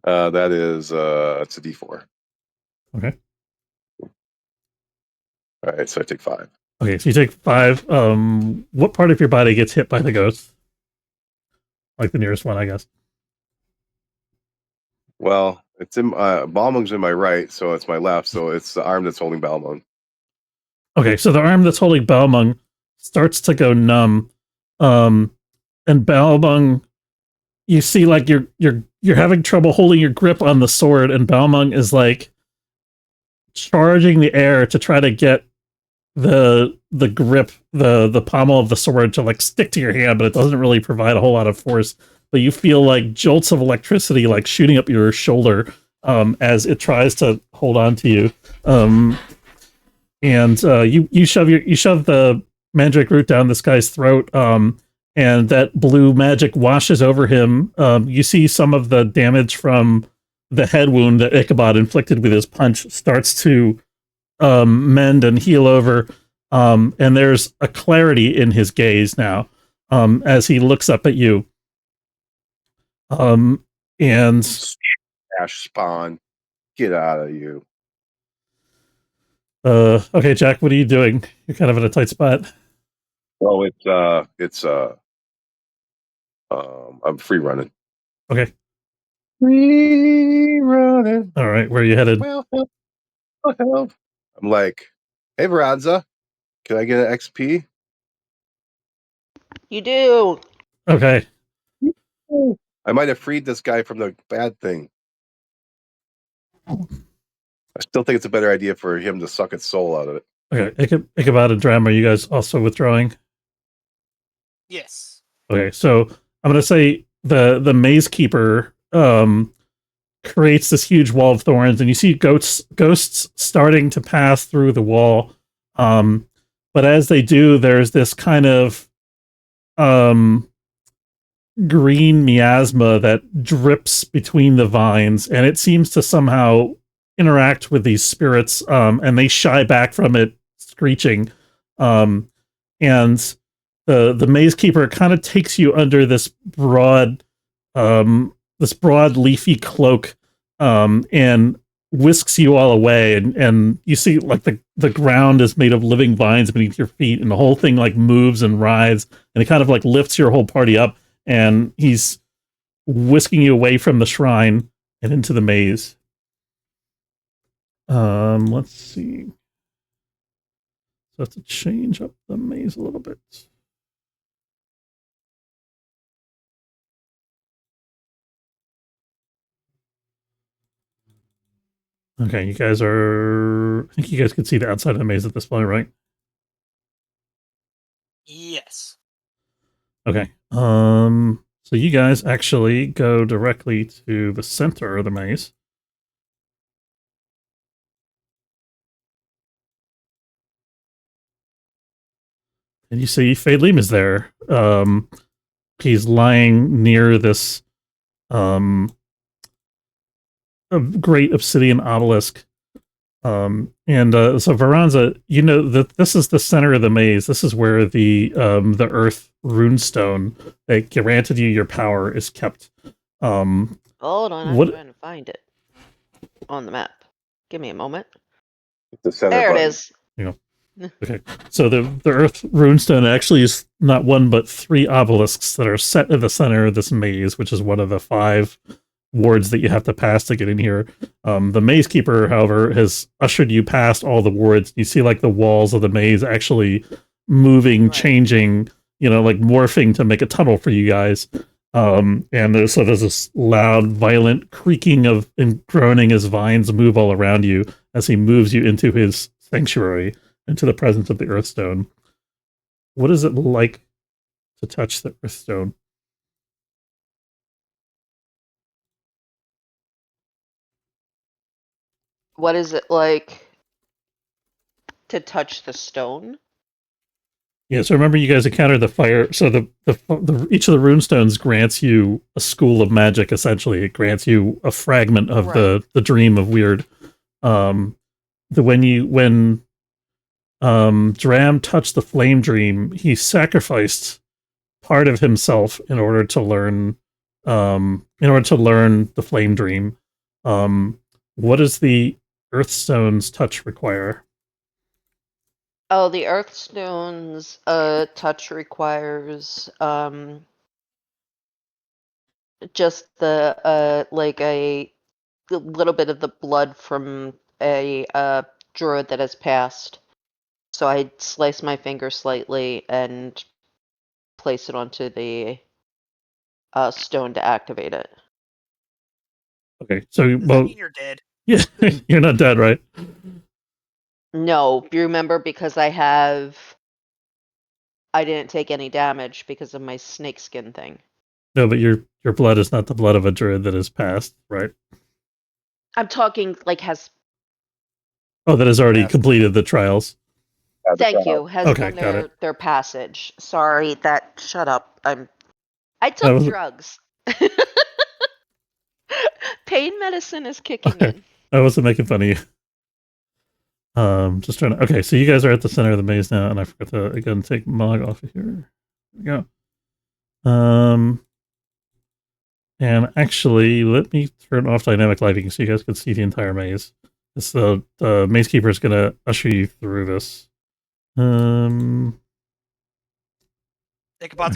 Speaker 3: That is it's a D4.
Speaker 1: Okay.
Speaker 3: All right, so I take 5.
Speaker 1: Okay, so you take 5. What part of your body gets hit by the ghost? Like the nearest one, I guess.
Speaker 3: Well, it's in Balmung's in my right, so it's my left. So it's the arm that's holding Balmung.
Speaker 1: Okay, so the arm that's holding Balmung starts to go numb, and Balmung, you see, like you're having trouble holding your grip on the sword, and Balmung is like charging the air to try to get the grip, the pommel of the sword to like stick to your hand, but it doesn't really provide a whole lot of force. But you feel like jolts of electricity like shooting up your shoulder as it tries to hold on to you. And you shove the mandrake root down this guy's throat, and that blue magic washes over him. You see some of the damage from the head wound that Ichabod inflicted with his punch starts to mend and heal over, and there's a clarity in his gaze now as he looks up at you. And
Speaker 3: Ash spawn, get out of you.
Speaker 1: Okay, Jack, what are you doing? You're kind of in a tight spot.
Speaker 3: Well, I'm free running.
Speaker 1: Okay.
Speaker 3: Free running.
Speaker 1: All right, where are you headed?
Speaker 3: Well, help. I'm like, hey, Veranza, can I get an XP?
Speaker 2: You do.
Speaker 1: Okay.
Speaker 3: I might have freed this guy from the bad thing. I still think it's a better idea for him to suck its soul out of it.
Speaker 1: Okay, Ichabod and Dram, are you guys also withdrawing?
Speaker 5: Yes.
Speaker 1: Okay, so I'm gonna say the maze keeper creates this huge wall of thorns, and you see ghosts starting to pass through the wall. But as they do, there's this kind of green miasma that drips between the vines, and it seems to somehow interact with these spirits, and they shy back from it, screeching. And the maze keeper kind of takes you under this broad leafy cloak, and whisks you all away, and you see like the ground is made of living vines beneath your feet, and the whole thing like moves and writhes, and it kind of like lifts your whole party up, and he's whisking you away from the shrine and into the maze. Let's see. So I have to change up the maze a little bit. Okay, you guys are... I think you guys can see the outside of the maze at this point, right?
Speaker 5: Yes.
Speaker 1: Okay. So you guys actually go directly to the center of the maze. And you see Phaelim is there. He's lying near this a great obsidian obelisk. So Veranza, you know that this is the center of the maze. This is where the Earth runestone that granted you your power is kept.
Speaker 2: Hold on, I'm
Speaker 1: what-
Speaker 2: trying to find it on the map. Give me a moment.
Speaker 3: The center
Speaker 2: There it
Speaker 3: button.
Speaker 2: is.
Speaker 1: Okay, so the Earth runestone actually is not one but 3 obelisks that are set in the center of this maze, which is one of the 5 wards that you have to pass to get in here. The maze keeper, however, has ushered you past all the wards. You see like the walls of the maze actually moving,
Speaker 2: Right.
Speaker 1: changing, like morphing to make a tunnel for you guys. And there's this loud, violent creaking of and groaning as vines move all around you as he moves you into his sanctuary, into the presence of the Earthstone. What is it like to touch the Earthstone?
Speaker 2: What is it like to touch the stone?
Speaker 1: Yeah, so remember you guys encountered the fire. So the each of the runestones grants you a school of magic. Essentially, it grants you a fragment of the dream of weird. When Dram touched the flame dream, he sacrificed part of himself in order to learn the flame dream. What does the Earthstone's touch require?
Speaker 2: Oh, the Earthstone's touch requires just the like a little bit of the blood from a druid that has passed. So I slice my finger slightly and place it onto the stone to activate it.
Speaker 1: Okay, so
Speaker 5: Does that mean you're dead?
Speaker 1: yeah, you're not dead, right?
Speaker 2: No, you remember because I didn't take any damage because of my snakeskin thing.
Speaker 1: No, but your blood is not the blood of a druid that has passed, right?
Speaker 2: I'm talking like has.
Speaker 1: Oh, that has already
Speaker 3: Yes.
Speaker 1: completed the trials.
Speaker 2: Thank you. Has
Speaker 1: Okay,
Speaker 2: done
Speaker 1: got
Speaker 2: their passage. Sorry, shut up. I took
Speaker 1: was-
Speaker 2: drugs. Pain medicine is kicking
Speaker 1: Okay.
Speaker 2: in.
Speaker 1: I wasn't making fun of you. Just trying to. Okay, so you guys are at the center of the maze now, and I forgot to again take Mog off of here. There we go. And actually, let me turn off dynamic lighting so you guys can see the entire maze. The maze keeper is gonna usher you through this.
Speaker 5: Ichabod's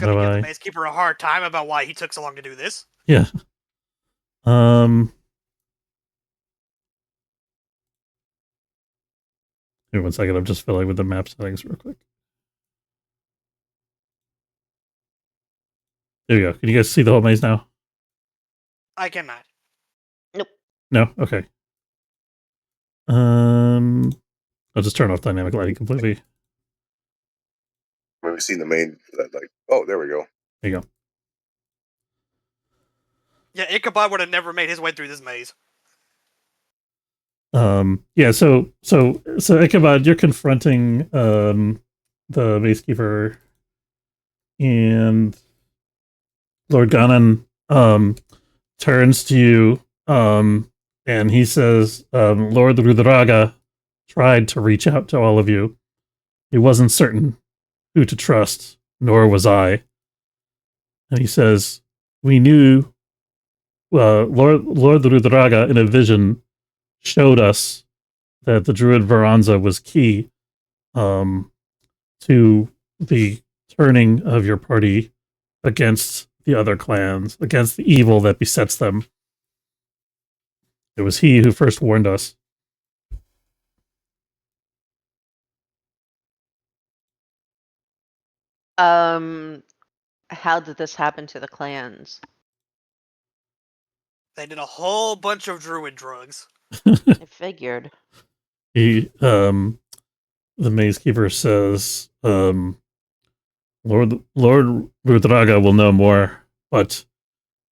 Speaker 5: gonna give the
Speaker 1: Bye-bye.
Speaker 5: maze keeper a hard time about why he took so long to do this.
Speaker 1: Yeah. Give me 1 second. I'm just filling with the map settings real quick. There you go. Can you guys see the whole maze now?
Speaker 5: I cannot.
Speaker 1: No? Okay. I'll just turn off dynamic lighting completely.
Speaker 3: When we seen the main, like, oh, there we go.
Speaker 1: There you go.
Speaker 5: Yeah, Ichabod would have never made his way through this maze.
Speaker 1: Yeah, so Ichabod, you're confronting the maze keeper, and Lord Ganon turns to you and he says, Lord Rudraga tried to reach out to all of you. He wasn't certain who to trust, nor was I. And he says, we knew Lord Rudraga in a vision showed us that the druid Veranza was key to the turning of your party against the other clans, against the evil that besets them. It was he who first warned us.
Speaker 2: How did this happen to the clans?
Speaker 5: They did a whole bunch of druid drugs.
Speaker 2: I figured.
Speaker 1: He, the maze keeper says, Lord Rudraga will know more, but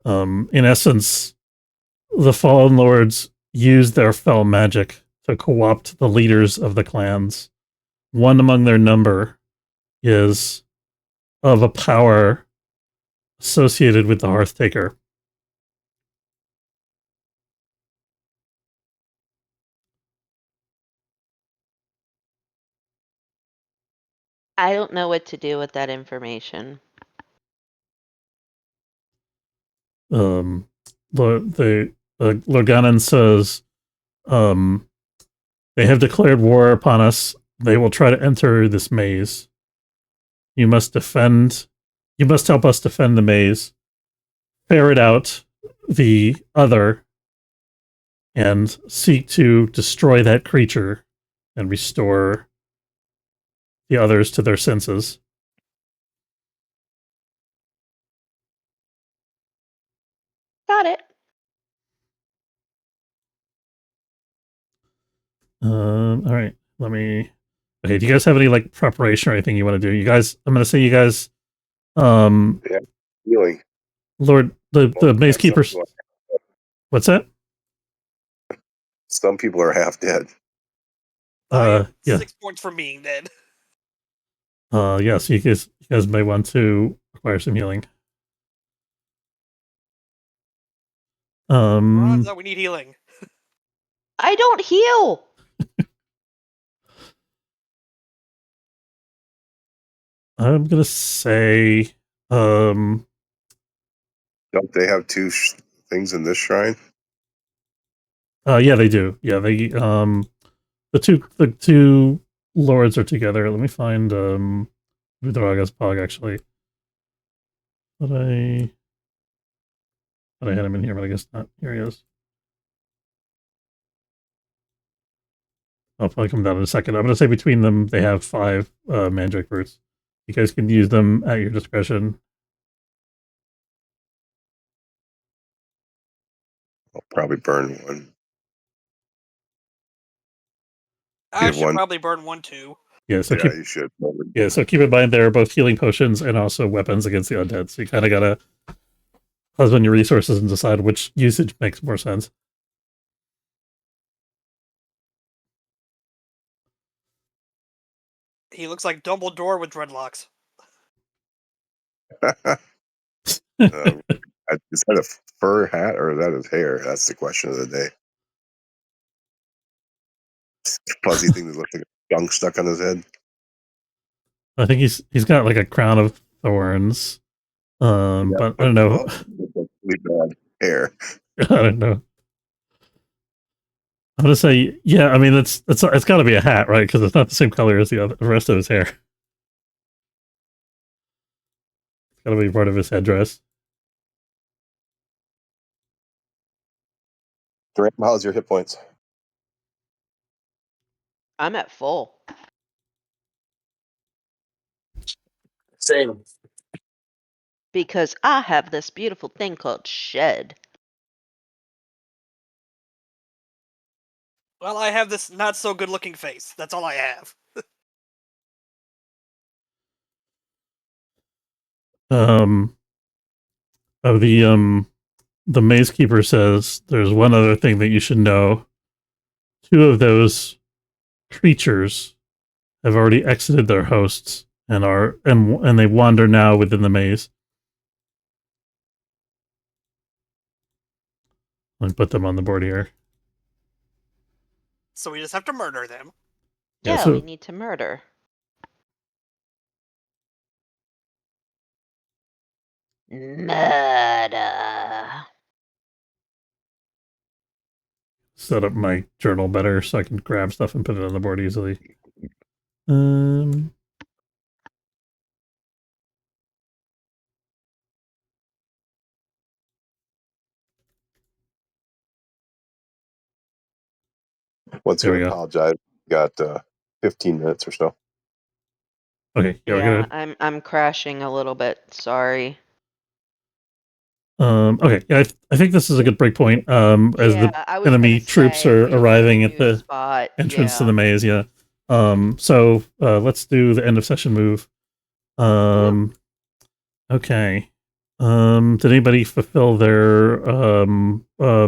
Speaker 1: in essence, the fallen lords used their fell magic to co-opt the leaders of the clans. One among their number is of a power associated with the Hearthtaker.
Speaker 2: I don't know what to do with that information.
Speaker 1: Lorganon says, they have declared war upon us. They will try to enter this maze. You must help us defend the maze, ferret out the other, and seek to destroy that creature and restore the others to their senses.
Speaker 2: Got it.
Speaker 1: All right. Okay, do you guys have any like preparation or anything you want to do? You guys, I'm gonna say you guys,
Speaker 3: Yeah, healing.
Speaker 1: Lord, the maze keepers. What's that?
Speaker 3: Some people are half dead.
Speaker 5: I have
Speaker 1: Yeah.
Speaker 5: 6 points from being dead.
Speaker 1: Yeah, so you guys may want to acquire some healing.
Speaker 5: We need healing.
Speaker 2: I don't heal.
Speaker 1: I'm gonna say,
Speaker 3: Don't they have two things in this shrine?
Speaker 1: yeah, they do. Yeah, they the two lords are together. Let me find Udraga's Pog actually. But I had him in here, but I guess not. Here he is. I'll probably come down in a second. I'm gonna say between them they have 5 mandrake roots. You guys can use them at your discretion.
Speaker 3: I'll probably burn one.
Speaker 5: I
Speaker 3: have
Speaker 5: should
Speaker 3: one.
Speaker 5: probably burn one too.
Speaker 1: Yeah, so
Speaker 3: You should.
Speaker 1: Yeah, so keep in mind they're both healing potions and also weapons against the undead. So you kind of gotta husband your resources and decide which usage makes more sense.
Speaker 5: He looks like Dumbledore with dreadlocks.
Speaker 3: Is that a fur hat or is that his hair? That's the question of the day. Fuzzy thing that looks like a skunk stuck on his head.
Speaker 1: I think he's got like a crown of thorns. But I don't know.
Speaker 3: Really bad hair.
Speaker 1: I don't know. I'm gonna say, yeah. I mean, it's got to be a hat, right? Because it's not the same color as the rest of his hair. It's got to be part of his headdress.
Speaker 3: Graham, how's your hit points?
Speaker 2: I'm at full.
Speaker 4: Same.
Speaker 2: Because I have this beautiful thing called shed.
Speaker 5: Well, I have this not so good looking face. That's all I have.
Speaker 1: The maze keeper says there's one other thing that you should know. 2 of those creatures have already exited their hosts and they wander now within the maze. Let me put them on the board here.
Speaker 5: So we just have to murder them.
Speaker 2: Yeah,
Speaker 1: so
Speaker 2: we need to murder. Murder.
Speaker 1: set up my journal better so I can grab stuff and put it on the board easily.
Speaker 3: Once
Speaker 1: There
Speaker 3: you
Speaker 1: we go.
Speaker 3: apologize, got 15 minutes or so.
Speaker 1: Okay, yeah, we're
Speaker 2: Yeah, I'm crashing a little bit. Sorry.
Speaker 1: gonna. Okay, yeah, I think this is a good break point. As the
Speaker 2: Yeah, I was
Speaker 1: enemy
Speaker 2: gonna
Speaker 1: troops
Speaker 2: say,
Speaker 1: are
Speaker 2: we need
Speaker 1: arriving
Speaker 2: a
Speaker 1: at
Speaker 2: new
Speaker 1: the
Speaker 2: spot.
Speaker 1: entrance to
Speaker 2: Yeah.
Speaker 1: the maze. Yeah. So let's do the end of session move. Okay. Did anybody fulfill their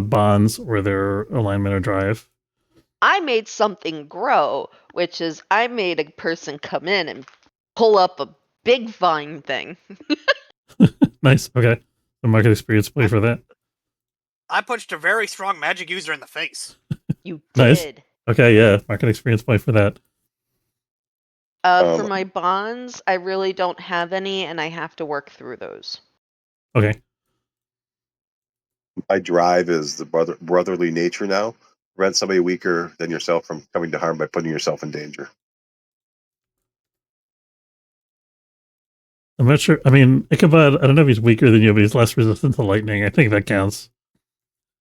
Speaker 1: bonds or their alignment or drive?
Speaker 2: I made something grow, which is I made a person come in and pull up a big vine thing.
Speaker 1: Nice. Okay. The market experience play for that.
Speaker 5: I punched a very strong magic user in the face.
Speaker 2: You
Speaker 1: Nice.
Speaker 2: did.
Speaker 1: Okay, yeah, market experience point for that.
Speaker 2: For my bonds, I really don't have any, and I have to work through those.
Speaker 1: Okay.
Speaker 3: My drive is the brotherly nature now. Prevent somebody weaker than yourself from coming to harm by putting yourself in danger.
Speaker 1: I'm not sure. I mean, Ichabod, I don't know if he's weaker than you, but he's less resistant to lightning. I think that counts.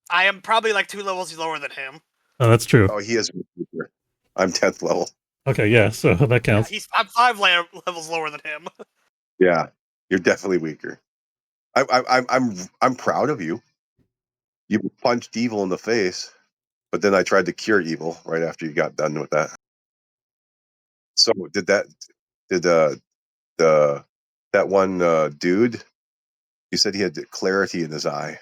Speaker 5: I am probably like 2 levels lower than him.
Speaker 1: Oh, that's true.
Speaker 3: Oh, he is weaker. I'm 10th level.
Speaker 1: Okay, yeah, so that counts.
Speaker 5: Yeah, I'm 5 levels lower than him.
Speaker 3: Yeah, you're definitely weaker. I'm proud of you. You punched evil in the face, but then I tried to cure evil right after you got done with that. So did that one dude? You said he had clarity in his eye.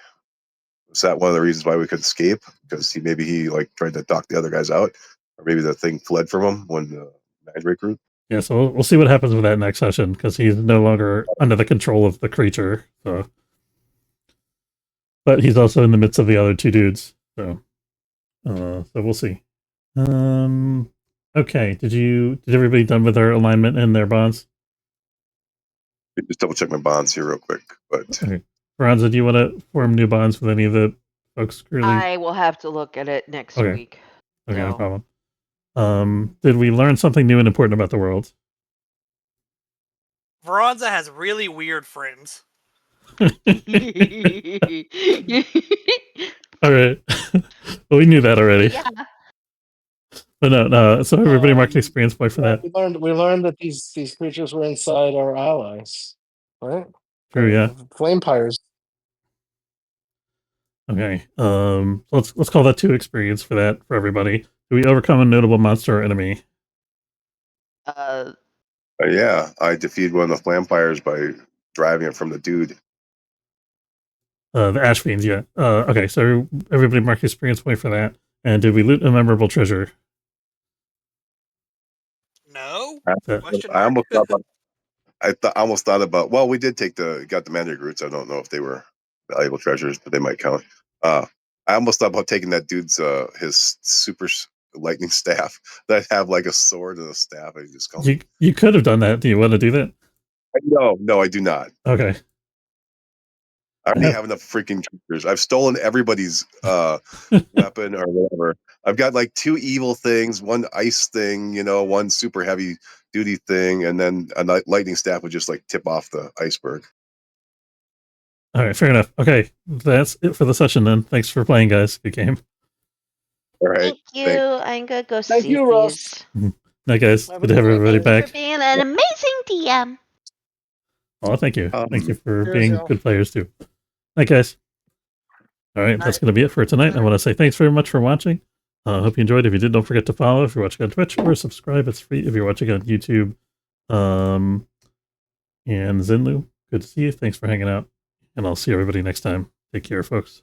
Speaker 3: Was that one of the reasons why we could escape? Because he like tried to talk the other guys out, or maybe the thing fled from him when the magic group.
Speaker 1: Yeah, so we'll see what happens with that next session because he's no longer under the control of the creature. So, but he's also in the midst of the other two dudes. So we'll see. Okay. Did everybody done with their alignment and their bonds?
Speaker 3: Just double check my bonds here real quick. But
Speaker 1: Okay. Veranza, do you want to form new bonds with any of the folks currently?
Speaker 2: I will have to look at it next week.
Speaker 1: Okay, no
Speaker 2: So.
Speaker 1: problem. Did we learn something new and important about the world?
Speaker 5: Veranza has really weird friends.
Speaker 1: All right. Well, we knew that already.
Speaker 2: Yeah.
Speaker 1: But no. So everybody marked an experience point for that.
Speaker 4: We learned that these creatures were inside our allies, right?
Speaker 1: True, yeah.
Speaker 4: Flame pyres.
Speaker 1: Okay. Let's call that 2 experience for that for everybody. Do we overcome a notable monster or enemy?
Speaker 3: yeah, I defeated one of the vampires by driving it from the dude.
Speaker 1: The Ash Fiends, yeah. Okay, so everybody mark experience point for that. And did we loot a memorable treasure?
Speaker 5: No?
Speaker 3: I almost thought about. Well, we did got the magic roots. I don't know if they were valuable treasures, but they might count. I almost thought about taking that dude's his super lightning staff that have like a sword and a staff. I just call
Speaker 1: you could have done that. Do you want to do that?
Speaker 3: No, I do not.
Speaker 1: Okay.
Speaker 3: I already have enough freaking treasures. I've stolen everybody's weapon or whatever. I've got like 2 evil things, one ice thing, one super heavy duty thing, and then a lightning staff would just like tip off the iceberg.
Speaker 1: All right, fair enough. Okay, that's it for the session then. Thanks for playing, guys. Good game.
Speaker 3: All right.
Speaker 2: Thank you. I'm gonna go
Speaker 4: Thank
Speaker 2: see
Speaker 4: you, Russ.
Speaker 1: Night, guys. Good to have everybody back.
Speaker 2: For being an amazing DM.
Speaker 1: Oh, thank you. Thank you for
Speaker 4: cheers,
Speaker 1: being
Speaker 4: y'all.
Speaker 1: good players too. Night, guys. All right, that's going to be it for tonight. I want to say thanks very much for watching. I hope you enjoyed. If you did, don't forget to follow if you're watching on Twitch, or subscribe. It's free if you're watching on YouTube. And Zinlu, good to see you. Thanks for hanging out. And I'll see everybody next time. Take care, folks.